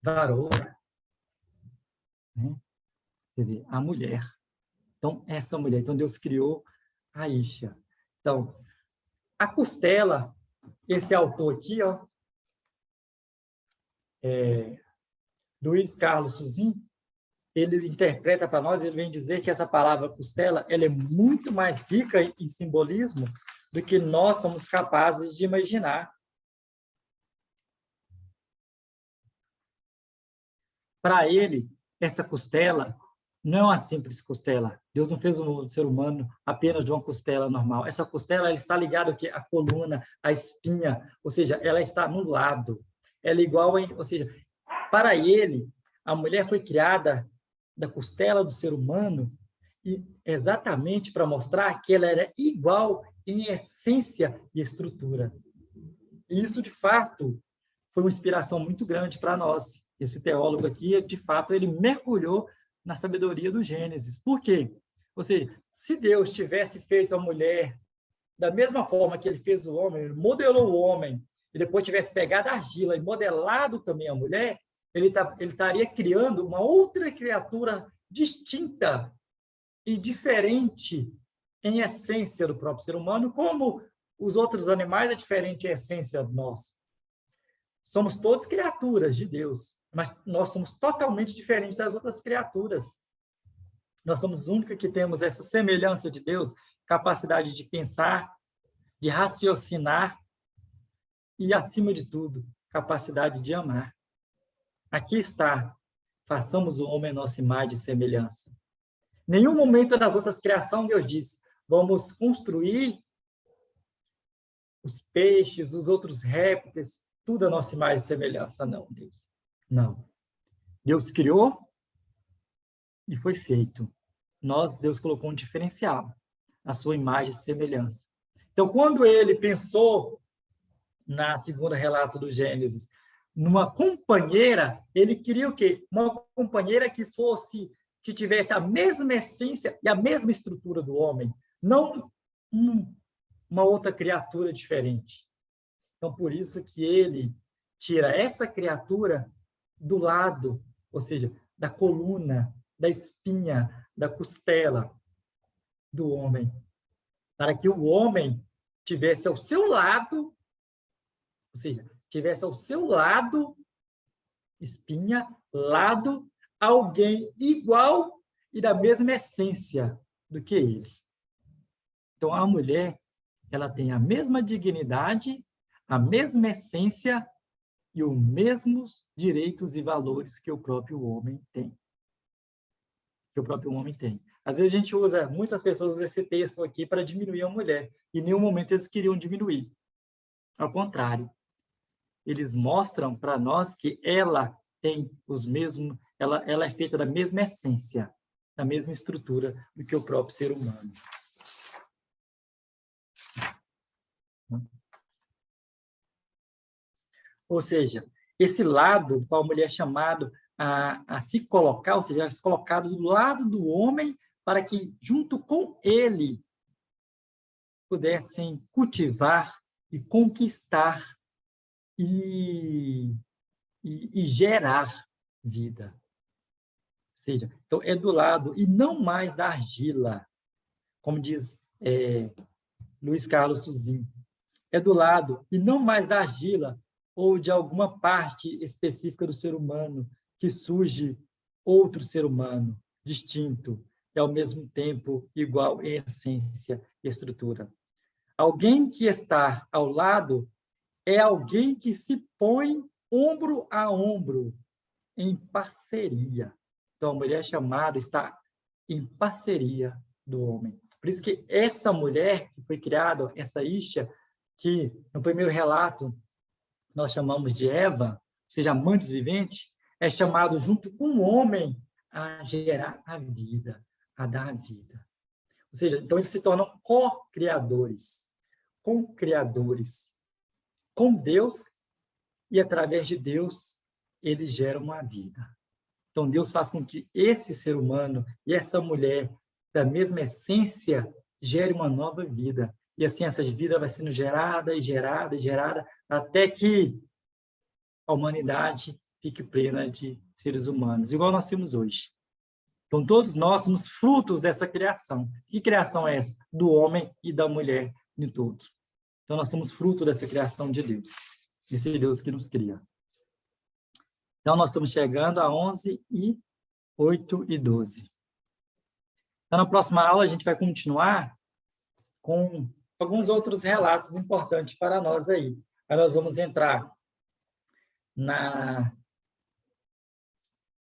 varoa. Você vê, a mulher. Então, essa mulher. Então, Deus criou a Isha. Então, a costela, esse autor aqui, Luiz Carlos Suzin, ele interpreta para nós, ele vem dizer que essa palavra costela, ela é muito mais rica em simbolismo do que nós somos capazes de imaginar. Para ele, essa costela não é uma simples costela. Deus não fez o ser humano apenas de uma costela normal. Essa costela ela está ligada ao quê? À coluna, à espinha, ou seja, ela está no lado. Ela é igual, ou seja, para ele, a mulher foi criada da costela do ser humano e exatamente para mostrar que ela era igual em essência e estrutura. E isso, de fato, foi uma inspiração muito grande para nós. Esse teólogo aqui, de fato, ele mergulhou na sabedoria do Gênesis. Por quê? Ou seja, se Deus tivesse feito a mulher da mesma forma que ele fez o homem, ele modelou o homem, e depois tivesse pegado a argila e modelado também a mulher, ele estaria criando uma outra criatura distinta e diferente em essência do próprio ser humano, como os outros animais é diferente em essência nossa. Somos todos criaturas de Deus, mas nós somos totalmente diferentes das outras criaturas. Nós somos os únicos que temos essa semelhança de Deus, capacidade de pensar, de raciocinar e, acima de tudo, capacidade de amar. Aqui está, façamos o homem a nossa imagem e semelhança. Nenhum momento das outras criações Deus disse, vamos construir os peixes, os outros répteis, tudo a nossa imagem e semelhança. Não, Deus. Não. Deus criou e foi feito. Deus colocou um diferencial, a sua imagem e semelhança. Então, quando ele pensou, na segunda relato do Gênesis, numa companheira, ele queria o quê? Uma companheira que tivesse a mesma essência e a mesma estrutura do homem, não uma outra criatura diferente. Então, por isso que ele tira essa criatura do lado, ou seja, da coluna, da espinha, da costela do homem, para que o homem tivesse ao seu lado, ou seja, tivesse ao seu lado, espinha, lado, alguém igual e da mesma essência do que ele. Então, a mulher, ela tem a mesma dignidade, a mesma essência e os mesmos direitos e valores que o próprio homem tem. Às vezes a gente muitas pessoas usam esse texto aqui para diminuir a mulher, e em nenhum momento eles queriam diminuir. Ao contrário, eles mostram para nós que ela tem os mesmos, ela é feita da mesma essência, da mesma estrutura do que o próprio ser humano. Ou seja, esse lado, qual a mulher é chamado a se colocar, ou seja, se colocado do lado do homem, para que, junto com ele, pudessem cultivar e conquistar e gerar vida. Ou seja, então é do lado, e não mais da argila, como diz Luiz Carlos Suzin. É do lado, e não mais da argila, ou de alguma parte específica do ser humano, que surge outro ser humano, distinto, e ao mesmo tempo igual em essência e estrutura. Alguém que está ao lado é alguém que se põe ombro a ombro, em parceria. Então, a mulher chamada está em parceria do homem. Por isso que essa mulher que foi criada, essa Isha, que no primeiro relato nós chamamos de Eva, ou seja, mãe dos viventes, é chamado junto com o homem a gerar a vida, a dar a vida. Ou seja, então eles se tornam co-criadores com Deus, e através de Deus eles geram a vida. Então Deus faz com que esse ser humano e essa mulher da mesma essência gere uma nova vida. E assim essa vida vai sendo gerada e gerada e gerada até que a humanidade fique plena de seres humanos, igual nós temos hoje. Então, todos nós somos frutos dessa criação. Que criação é essa? Do homem e da mulher de todos. Então, nós somos fruto dessa criação de Deus. Esse Deus que nos cria. Então, nós estamos chegando a 11 e 8 e 12. Então, na próxima aula, a gente vai continuar com alguns outros relatos importantes para nós aí. Aí nós vamos entrar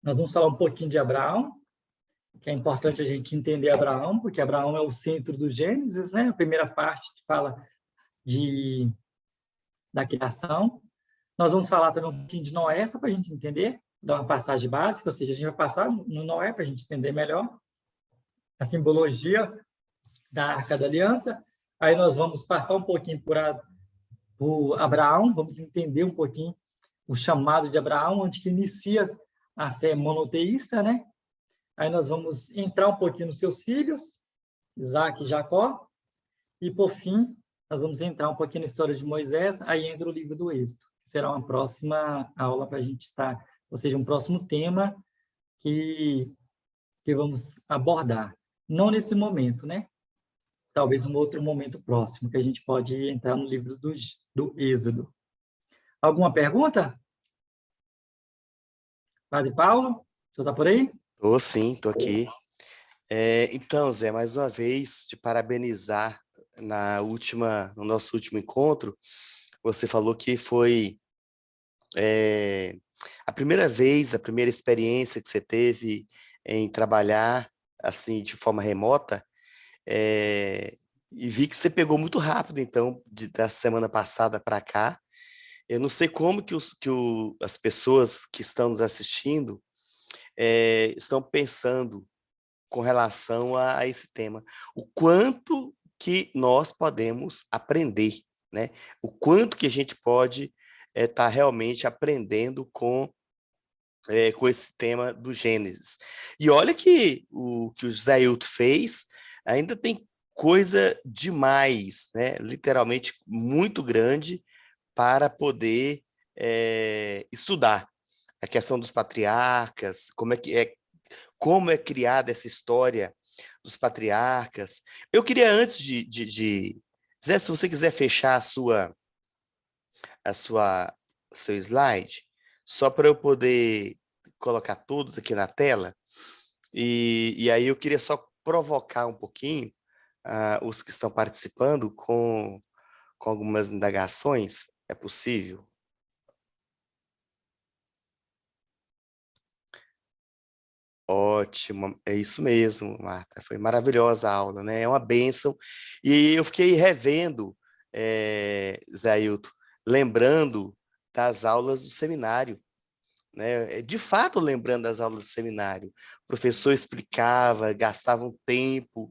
Nós vamos falar um pouquinho de Abraão, que é importante a gente entender Abraão, porque Abraão é o centro do Gênesis, né? A primeira parte que fala da criação. Nós vamos falar também um pouquinho de Noé, só para a gente entender, dar uma passagem básica, ou seja, a gente vai passar no Noé para a gente entender melhor a simbologia da Arca da Aliança. Aí nós vamos passar um pouquinho por Abraão, vamos entender um pouquinho o chamado de Abraão, onde que inicia a fé monoteísta, né? Aí nós vamos entrar um pouquinho nos seus filhos, Isaac e Jacó, e, por fim, nós vamos entrar um pouquinho na história de Moisés, aí entra o livro do Êxodo, que será uma próxima aula para a gente estar, ou seja, um próximo tema que vamos abordar. Não nesse momento, né? Talvez um outro momento próximo, que a gente pode entrar no livro do Êxodo. Alguma pergunta? Padre Paulo, o senhor está por aí? Estou sim, estou aqui. Então, Zé, mais uma vez, te parabenizar no nosso último encontro. Você falou que foi a primeira vez, a primeira experiência que você teve em trabalhar assim, de forma remota, e vi que você pegou muito rápido, então, da semana passada para cá. Eu não sei como que, as pessoas que estão nos assistindo estão pensando com relação a esse tema. O quanto que nós podemos aprender, né? O quanto que a gente pode estar realmente aprendendo com esse tema do Gênesis. E olha que o José Ailton fez ainda tem coisa demais, né? Literalmente muito grande para poder estudar a questão dos patriarcas, como é criada essa história dos patriarcas. Eu queria, antes Zé, se você quiser fechar o seu slide, só para eu poder colocar todos aqui na tela, e aí eu queria só provocar um pouquinho os que estão participando com algumas indagações. É possível? Ótimo, é isso mesmo, Marta. Foi maravilhosa a aula, né? É uma bênção. E eu fiquei revendo, Zé Ailton, lembrando das aulas do seminário, né? De fato, lembrando das aulas do seminário. O professor explicava, gastava um tempo,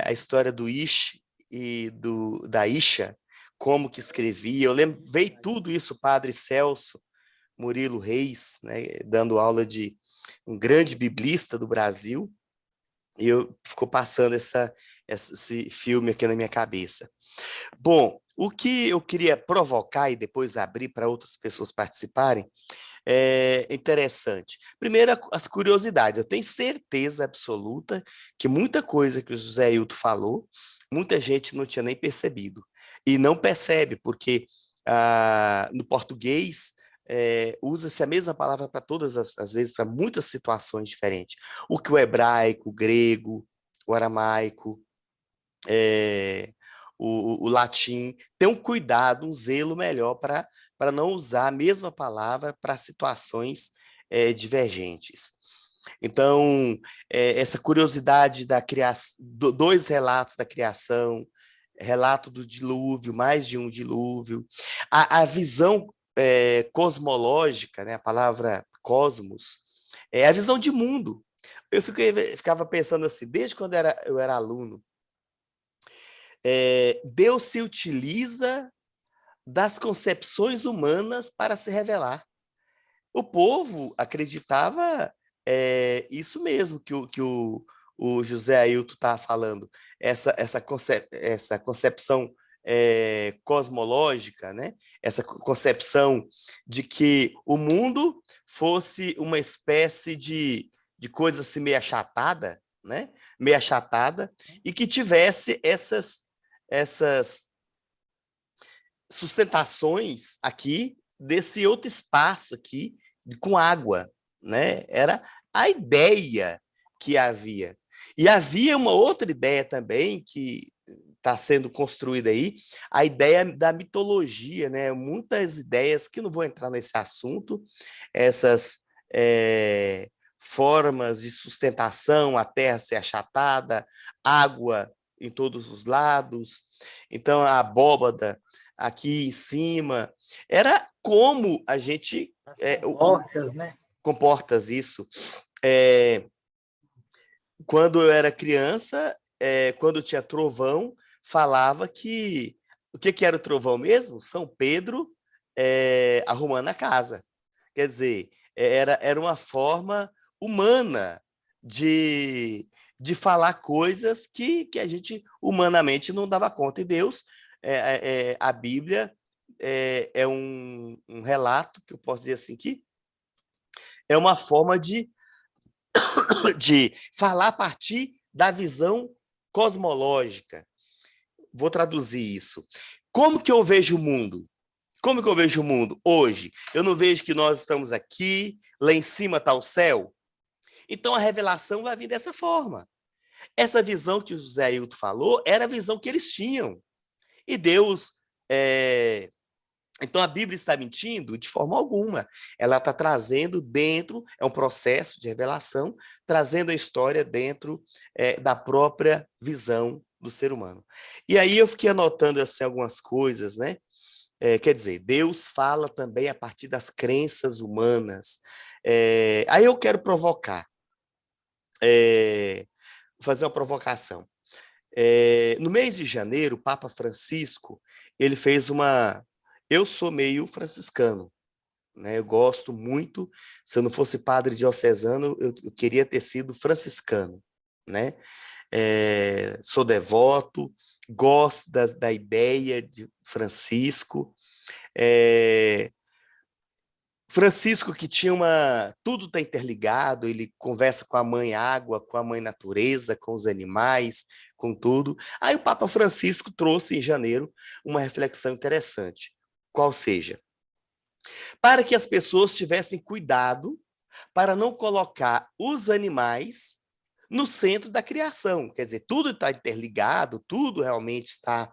a história do Ish e da Isha, como que escrevia. Eu lembrei tudo isso, o padre Celso Murilo Reis, né, dando aula de um grande biblista do Brasil, e ficou passando esse filme aqui na minha cabeça. Bom, o que eu queria provocar e depois abrir para outras pessoas participarem é interessante. Primeiro, as curiosidades. Eu tenho certeza absoluta que muita coisa que o José Ailton falou, muita gente não tinha nem percebido. E não percebe, porque no português usa-se a mesma palavra para todas as vezes, para muitas situações diferentes. O que o hebraico, o grego, o aramaico, o latim, tem um cuidado, um zelo melhor para não usar a mesma palavra para situações divergentes. Então, essa curiosidade da criação, dois relatos da criação, relato do dilúvio, mais de um dilúvio, a visão cosmológica, né, a palavra cosmos, é a visão de mundo. Eu ficava pensando assim, desde quando eu era aluno, Deus se utiliza das concepções humanas para se revelar. O povo acreditava isso mesmo o José Ailton está falando, essa concepção cosmológica, né? Essa concepção de que o mundo fosse uma espécie de coisa assim meio achatada, né? Meio achatada, e que tivesse essas sustentações aqui desse outro espaço aqui com água, né? Era a ideia que havia. E havia uma outra ideia também que está sendo construída aí, a ideia da mitologia, né? Muitas ideias que não vou entrar nesse assunto, essas formas de sustentação, a terra ser achatada, água em todos os lados, então a abóbada aqui em cima, era como a gente Portas, né? comportas isso. Quando eu era criança, quando tinha trovão, falava que o que era o trovão mesmo? São Pedro arrumando a casa. Quer dizer, era uma forma humana de falar coisas que a gente humanamente não dava conta. E Deus, a Bíblia é um relato, que eu posso dizer assim, que é uma forma de falar a partir da visão cosmológica. Vou traduzir isso. Como que eu vejo o mundo? Como que eu vejo o mundo hoje? Eu não vejo que nós estamos aqui, lá em cima está o céu. Então a revelação vai vir dessa forma. Essa visão que o José Ailton falou era a visão que eles tinham. E Deus Então, a Bíblia está mentindo de forma alguma. Ela está trazendo dentro, é um processo de revelação, trazendo a história dentro da própria visão do ser humano. E aí eu fiquei anotando assim, algumas coisas, né? Quer dizer, Deus fala também a partir das crenças humanas. Aí eu quero provocar, fazer uma provocação. No mês de janeiro, o Papa Francisco, ele fez uma... Eu sou meio franciscano, né? Eu gosto muito. Se eu não fosse padre diocesano, eu queria ter sido franciscano, né? Sou devoto, gosto da ideia de Francisco. Francisco que tinha uma... Tudo está interligado, ele conversa com a mãe água, com a mãe natureza, com os animais, com tudo. Aí o Papa Francisco trouxe em janeiro uma reflexão interessante, qual seja, para que as pessoas tivessem cuidado para não colocar os animais no centro da criação. Quer dizer, tudo está interligado, tudo realmente está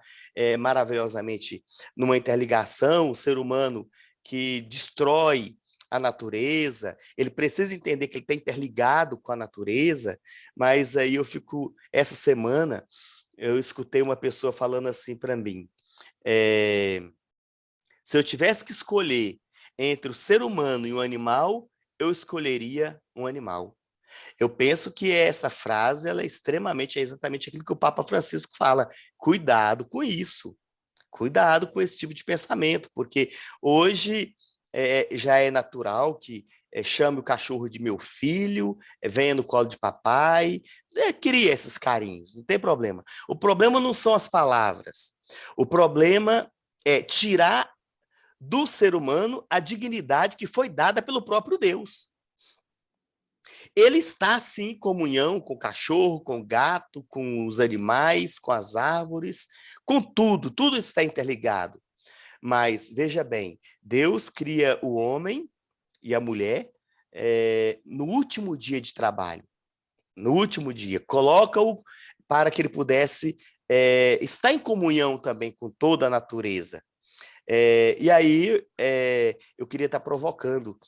maravilhosamente numa interligação. O ser humano que destrói a natureza, ele precisa entender que ele está interligado com a natureza, mas aí eu fico... Essa semana, eu escutei uma pessoa falando assim para mim, se eu tivesse que escolher entre o ser humano e o animal, eu escolheria um animal. Eu penso que essa frase ela é exatamente aquilo que o Papa Francisco fala. Cuidado com isso. Cuidado com esse tipo de pensamento, porque hoje já é natural que chame o cachorro de meu filho, venha no colo de papai, cria esses carinhos, não tem problema. O problema não são as palavras. O problema é tirar do ser humano a dignidade que foi dada pelo próprio Deus. Ele está, sim, em comunhão com o cachorro, com o gato, com os animais, com as árvores, com tudo, tudo está interligado. Mas, veja bem, Deus cria o homem e a mulher no último dia de trabalho, no último dia, coloca-o para que ele pudesse estar em comunhão também com toda a natureza. E aí, eu queria estar provocando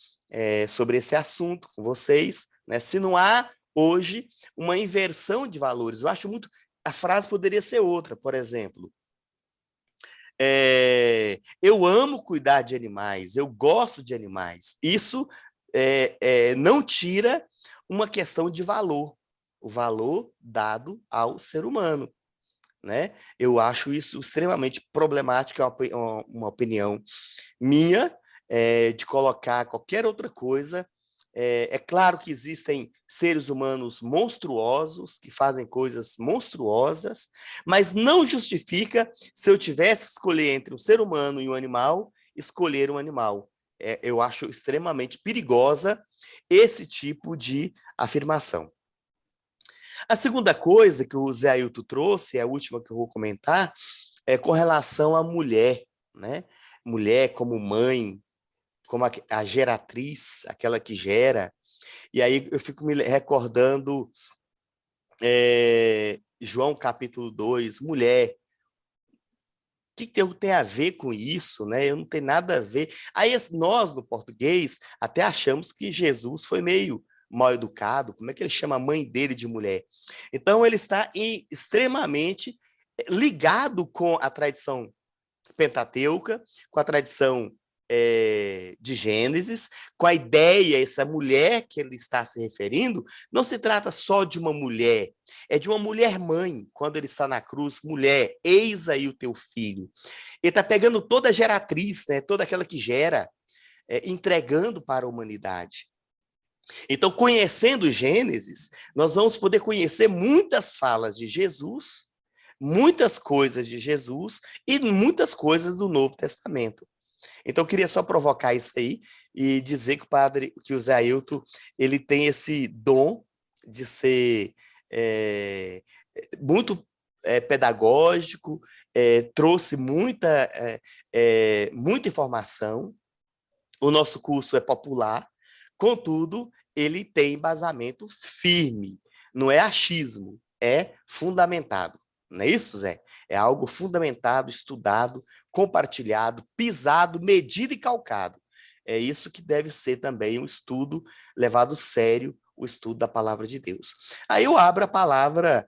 sobre esse assunto com vocês, né? Se não há, hoje, uma inversão de valores. Eu acho muito... A frase poderia ser outra, por exemplo. Eu amo cuidar de animais, eu gosto de animais. Isso não tira uma questão de valor, o valor dado ao ser humano, né? Eu acho isso extremamente problemático, é uma opinião minha, de colocar qualquer outra coisa. É claro que existem seres humanos monstruosos, que fazem coisas monstruosas, mas não justifica, se eu tivesse que escolher entre um ser humano e um animal, escolher um animal. Eu acho extremamente perigosa esse tipo de afirmação. A segunda coisa que o Zé Ailton trouxe, é a última que eu vou comentar, é com relação à mulher, né? Mulher como mãe, como a geratriz, aquela que gera. E aí eu fico me recordando João capítulo 2, mulher. O que tem a ver com isso, né? Eu não tenho nada a ver. Aí nós, no português, até achamos que Jesus foi meio mal educado. Como é que ele chama a mãe dele de mulher? Então, ele está extremamente ligado com a tradição pentateuca, com a tradição de Gênesis, com a ideia, essa mulher que ele está se referindo, não se trata só de uma mulher, é de uma mulher-mãe, quando ele está na cruz, mulher, eis aí o teu filho. Ele está pegando toda a geratriz, né, toda aquela que gera, entregando para a humanidade. Então, conhecendo Gênesis, nós vamos poder conhecer muitas falas de Jesus, muitas coisas de Jesus e muitas coisas do Novo Testamento. Então, eu queria só provocar isso aí e dizer que o Zé Ailton, ele tem esse dom de ser muito pedagógico, trouxe muita informação. O nosso curso é popular, contudo, ele tem embasamento firme, não é achismo, é fundamentado. Não é isso, Zé? É algo fundamentado, estudado, compartilhado, pisado, medido e calcado. É isso que deve ser também um estudo levado sério, o estudo da palavra de Deus. Aí eu abro a palavra,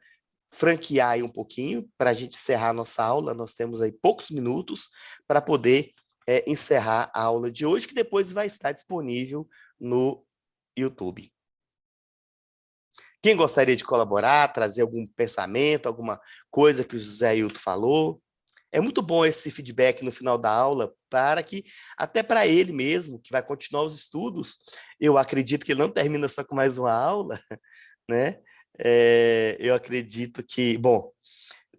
franquear aí um pouquinho, para a gente encerrar a nossa aula. Nós temos aí poucos minutos para poder encerrar a aula de hoje, que depois vai estar disponível no YouTube. Quem gostaria de colaborar, trazer algum pensamento, alguma coisa que o José Ailton falou? É muito bom esse feedback no final da aula, para que, até para ele mesmo, que vai continuar os estudos, eu acredito que ele não termina só com mais uma aula, né? Eu acredito que, bom,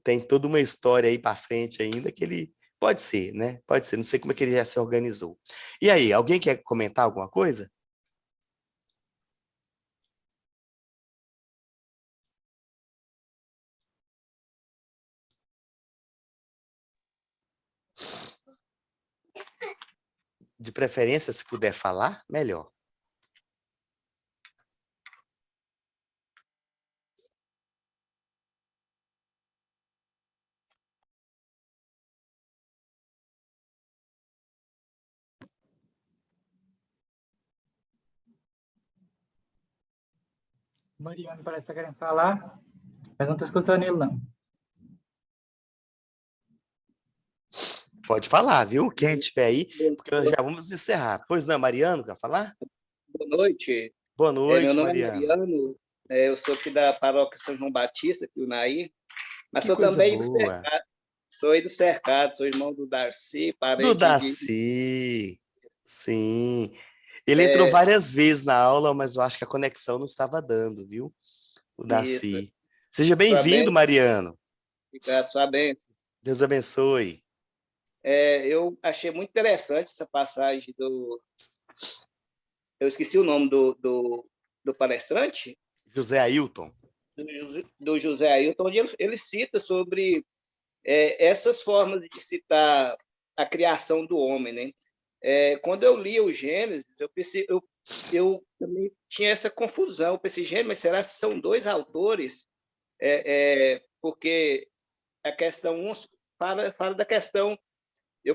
tem toda uma história aí para frente ainda que ele pode ser, né? Pode ser, não sei como é que ele já se organizou. E aí, alguém quer comentar alguma coisa? De preferência, se puder falar, melhor. Mariano parece que está querendo falar, mas não estou escutando ele, não. Pode falar, viu? Quem estiver aí, porque nós já vamos encerrar. Pois não, Mariano, quer falar? Boa noite. Boa Meu noite, nome é Mariano. Mariano, eu sou aqui da paróquia São João Batista, aqui no Naí, mas Que sou coisa também boa. sou aí do Cercado, sou irmão do Darcy, Do parente de... Daci. Sim. Ele entrou É, várias vezes na aula, mas eu acho que a conexão não estava dando, viu? O isso, Daci. Seja sua bem-vindo, bênção, Mariano. obrigado, sua bênção. Deus abençoe. Eu achei muito interessante essa passagem do... Eu esqueci o nome do palestrante, José Ailton. do José Ailton, onde ele cita sobre essas formas de citar a criação do homem, né? Quando eu li o Gênesis, eu também tinha essa confusão. Eu pensei, gente, mas será que são dois autores? Porque a questão fala da questão.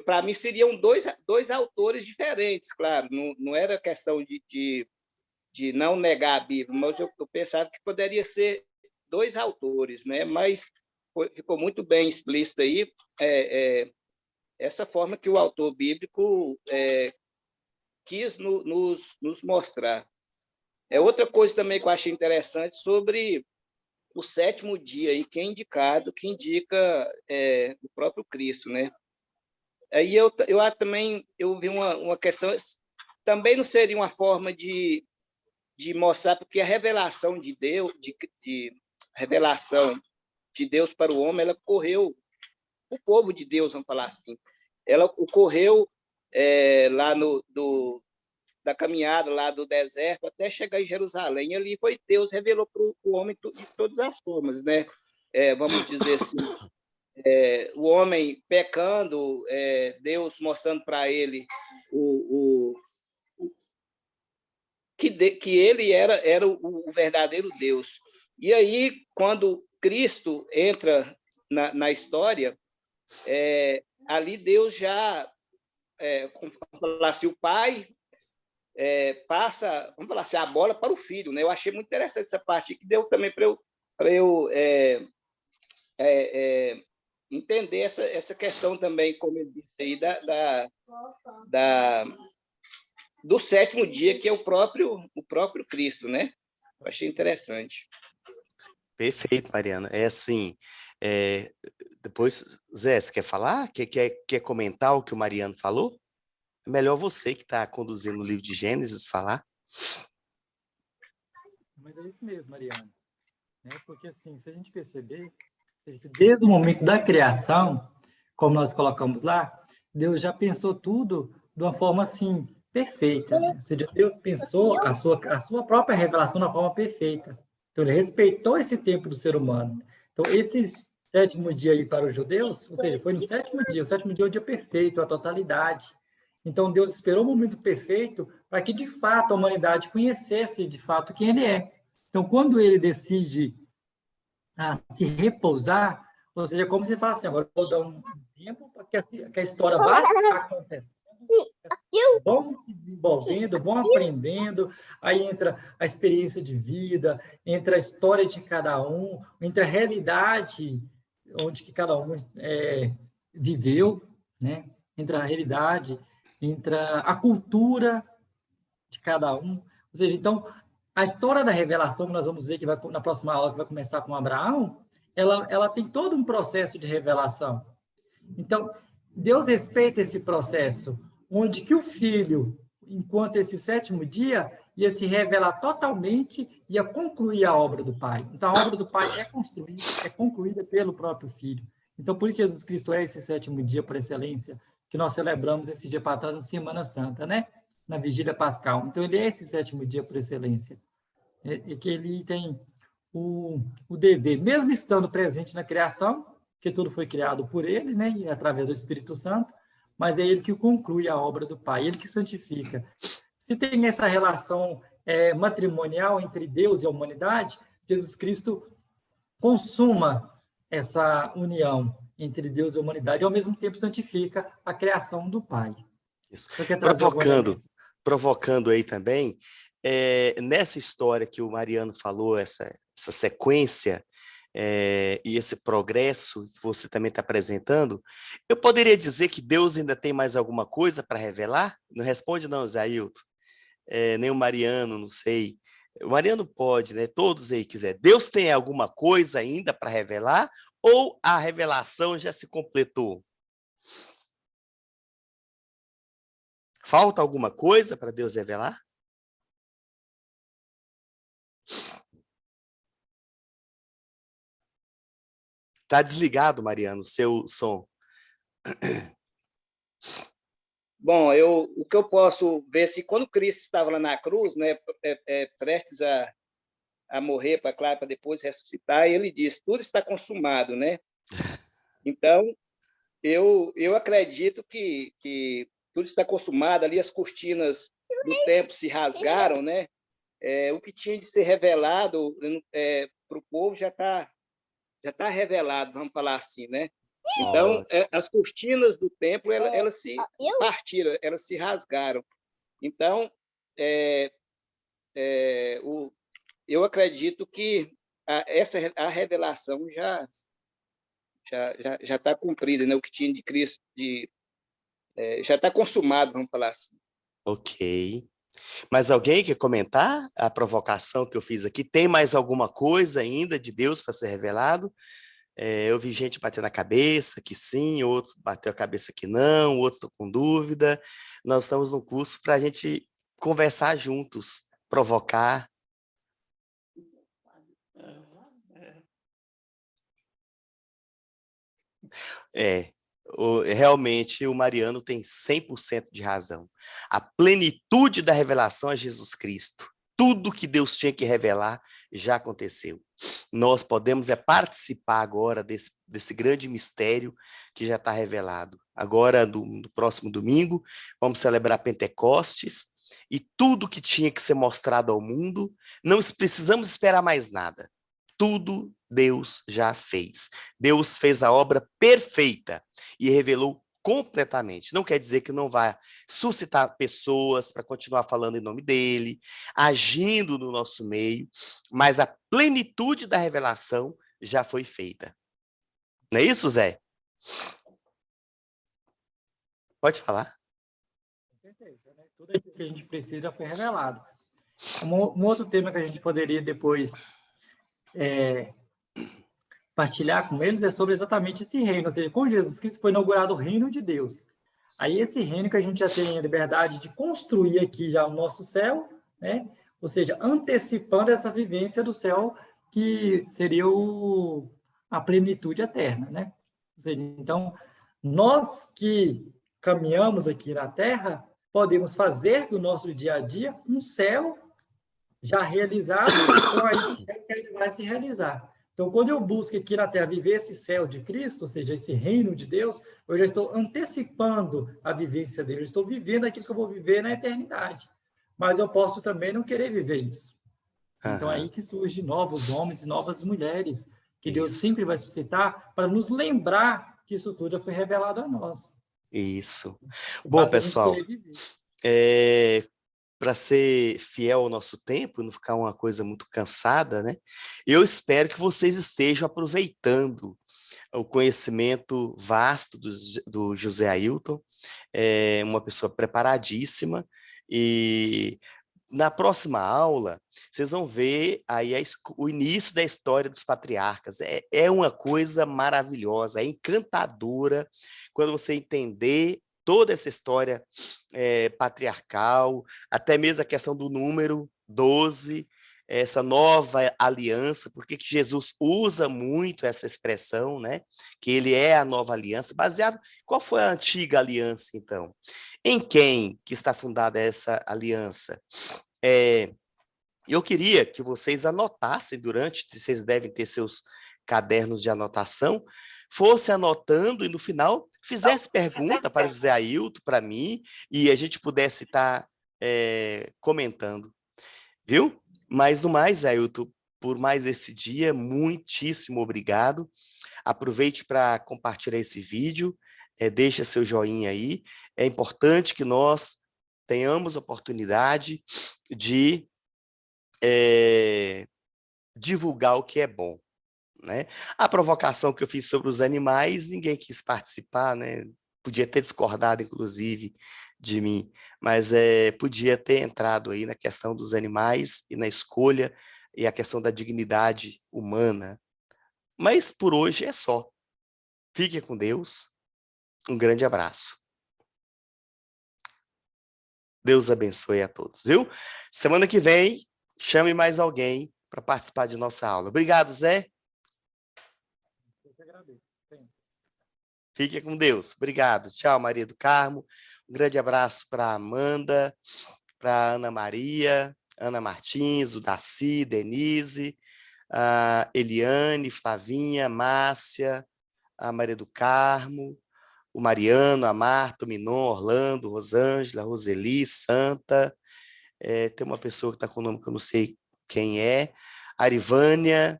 Para mim seriam dois autores diferentes, claro. Não era questão de não negar a Bíblia, mas eu pensava que poderia ser dois autores, né? Mas ficou muito bem explícito aí essa forma que o autor bíblico quis nos mostrar. Outra coisa também que eu achei interessante sobre o sétimo dia, aí, que é indicado, que indica o próprio Cristo, né? Aí eu também vi uma questão, também não seria uma forma de mostrar, porque a revelação de Deus, revelação de Deus para o homem, ela correu, o povo de Deus, vamos falar assim, ela ocorreu lá da caminhada lá do deserto até chegar em Jerusalém. E ali foi Deus revelou para o homem de todas as formas, né? Vamos dizer assim, o homem pecando, Deus mostrando para ele que ele era o verdadeiro Deus. E aí, quando Cristo entra na história, ali Deus já, vamos falar assim, o Pai passa, vamos falar assim, a bola para o filho, né? Eu achei muito interessante essa parte que deu também para eu entender essa questão também, como eu disse aí, do sétimo dia, que é o próprio Cristo, né? Eu achei interessante. Perfeito, Mariana. É assim, depois, Zé, você quer falar? Quer comentar o que o Mariano falou? É melhor você que está conduzindo o livro de Gênesis falar. Mas é isso mesmo, Mariano. Porque, assim, se a gente perceber, desde o momento da criação, como nós colocamos lá, Deus já pensou tudo de uma forma, assim, perfeita. Né? Ou seja, Deus pensou a sua própria revelação de uma forma perfeita. Então, ele respeitou esse tempo do ser humano. Então, esse sétimo dia aí para os judeus, ou seja, foi no sétimo dia. O sétimo dia é o dia perfeito, a totalidade. Então, Deus esperou o momento perfeito para que, de fato, a humanidade conhecesse, de fato, quem ele é. Então, quando ele decide se repousar, Ou seja, como você fala assim, agora eu vou dar um tempo para que a história vá acontecendo, vão se desenvolvendo, vão aprendendo, aí entra a experiência de vida, entra a história de cada um, entra a realidade onde que cada um viveu, né? Entra a realidade, entra a cultura de cada um. Ou seja, então, a história da revelação, que nós vamos ver que na próxima aula, que vai começar com Abraão, ela tem todo um processo de revelação. Então, Deus respeita esse processo, onde que o filho, enquanto esse 7º dia, ia se revelar totalmente, ia concluir a obra do Pai. Então, a obra do Pai é concluída pelo próprio Filho. Então, por isso Jesus Cristo é esse 7º dia por excelência, que nós celebramos esse dia para trás na Semana Santa, né? Na Vigília Pascal. Então, ele é esse 7º dia por excelência. E que ele tem o dever, mesmo estando presente na criação, que tudo foi criado por ele, né? E através do Espírito Santo, mas é ele que conclui a obra do Pai, ele que santifica. Se tem essa relação matrimonial entre Deus e a humanidade, Jesus Cristo consuma essa união entre Deus e a humanidade e, ao mesmo tempo, santifica a criação do Pai. Isso. Então, Provocando aí também, nessa história que o Mariano falou, essa sequência e esse progresso que você também está apresentando, eu poderia dizer que Deus ainda tem mais alguma coisa para revelar? Não responde não, Zé Ailton. Nem o Mariano, não sei. O Mariano pode, né? Todos aí quiser. Deus tem alguma coisa ainda para revelar ou a revelação já se completou? Falta alguma coisa para Deus revelar? Está desligado, Mariano, o seu som. Bom, o que eu posso ver, se quando Cristo estava lá na cruz, né, prestes a morrer, para depois ressuscitar, ele disse, tudo está consumado, né? Então, eu acredito que tudo está consumado, ali as cortinas do templo se rasgaram, né? O que tinha de ser revelado para o povo já está revelado, vamos falar assim, né? Então, as cortinas do templo, elas se partiram, elas se rasgaram. Então, eu acredito que a revelação já está cumprida, né? O que tinha de Cristo, já está consumado, vamos falar assim. Ok. Mas alguém quer comentar a provocação que eu fiz aqui? Tem mais alguma coisa ainda de Deus para ser revelado? Eu vi gente batendo a cabeça que sim, outros bateu a cabeça que não, outros estão com dúvida. Nós estamos no curso para a gente conversar juntos, provocar. Realmente o Mariano tem 100% de razão. A plenitude da revelação é Jesus Cristo. Tudo que Deus tinha que revelar já aconteceu. Nós podemos participar agora desse grande mistério que já está revelado. Agora, no próximo domingo, vamos celebrar Pentecostes e tudo que tinha que ser mostrado ao mundo, não precisamos esperar mais nada. Tudo Deus já fez. Deus fez a obra perfeita e revelou completamente. Não quer dizer que não vai suscitar pessoas para continuar falando em nome dele, agindo no nosso meio, mas a plenitude da revelação já foi feita. Não é isso, Zé? Pode falar. Com certeza, né? Tudo aquilo que a gente precisa já foi revelado. Um outro tema que a gente poderia depois partilhar com eles é sobre exatamente esse reino, ou seja, com Jesus Cristo foi inaugurado o reino de Deus. Aí esse reino que a gente já tem a liberdade de construir aqui já o nosso céu, né? Ou seja, antecipando essa vivência do céu que seria a plenitude eterna, né? Ou seja, então, nós que caminhamos aqui na Terra, podemos fazer do nosso dia a dia um céu já realizado, ou aí o céu que ele vai se realizar. Então, quando eu busco aqui na Terra viver esse céu de Cristo, ou seja, esse reino de Deus, eu já estou antecipando a vivência dele, eu estou vivendo aquilo que eu vou viver na eternidade. Mas eu posso também não querer viver isso. Então, aí que surgem novos homens e novas mulheres que Deus Isso. sempre vai suscitar para nos lembrar que isso tudo já foi revelado a nós. Isso. O Bom, basta a gente pessoal, querer viver. para ser fiel ao nosso tempo, não ficar uma coisa muito cansada, né? Eu espero que vocês estejam aproveitando o conhecimento vasto do José Ailton, uma pessoa preparadíssima, e na próxima aula, vocês vão ver aí o início da história dos patriarcas. É uma coisa maravilhosa, é encantadora quando você entender toda essa história patriarcal, até mesmo a questão do número 12, essa nova aliança, porque que Jesus usa muito essa expressão, né? Que ele é a nova aliança, baseado... Qual foi a antiga aliança, então? Em quem que está fundada essa aliança? Eu queria que vocês anotassem vocês devem ter seus cadernos de anotação, fosse anotando e no final fizesse pergunta para o José Ailton, para mim, e a gente pudesse estar comentando, viu? Mas no mais, Ailton, por mais esse dia, muitíssimo obrigado. Aproveite para compartilhar esse vídeo, deixa seu joinha aí. É importante que nós tenhamos oportunidade de divulgar o que é bom, né? A provocação que eu fiz sobre os animais, ninguém quis participar, né? Podia ter discordado, inclusive, de mim, mas podia ter entrado aí na questão dos animais e na escolha e a questão da dignidade humana. Mas por hoje é só. Fique com Deus. Um grande abraço. Deus abençoe a todos, viu? Semana que vem, chame mais alguém para participar de nossa aula. Obrigado, Zé. Eu que agradeço. Fique com Deus. Obrigado. Tchau, Maria do Carmo. Um grande abraço para a Amanda, para a Ana Maria, Ana Martins, o Daci, Denise, a Eliane, Flavinha, Márcia, a Maria do Carmo, o Mariano, a Marta, o Minon, Orlando, Rosângela, Roseli, Santa. Tem uma pessoa que está com o nome que eu não sei quem é. Arivânia,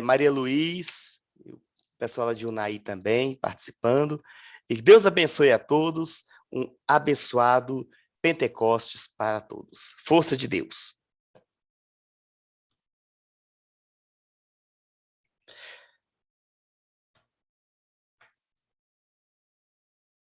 Maria Luiz, o pessoal lá de Unai também participando. E Deus abençoe a todos. Um abençoado Pentecostes para todos. Força de Deus.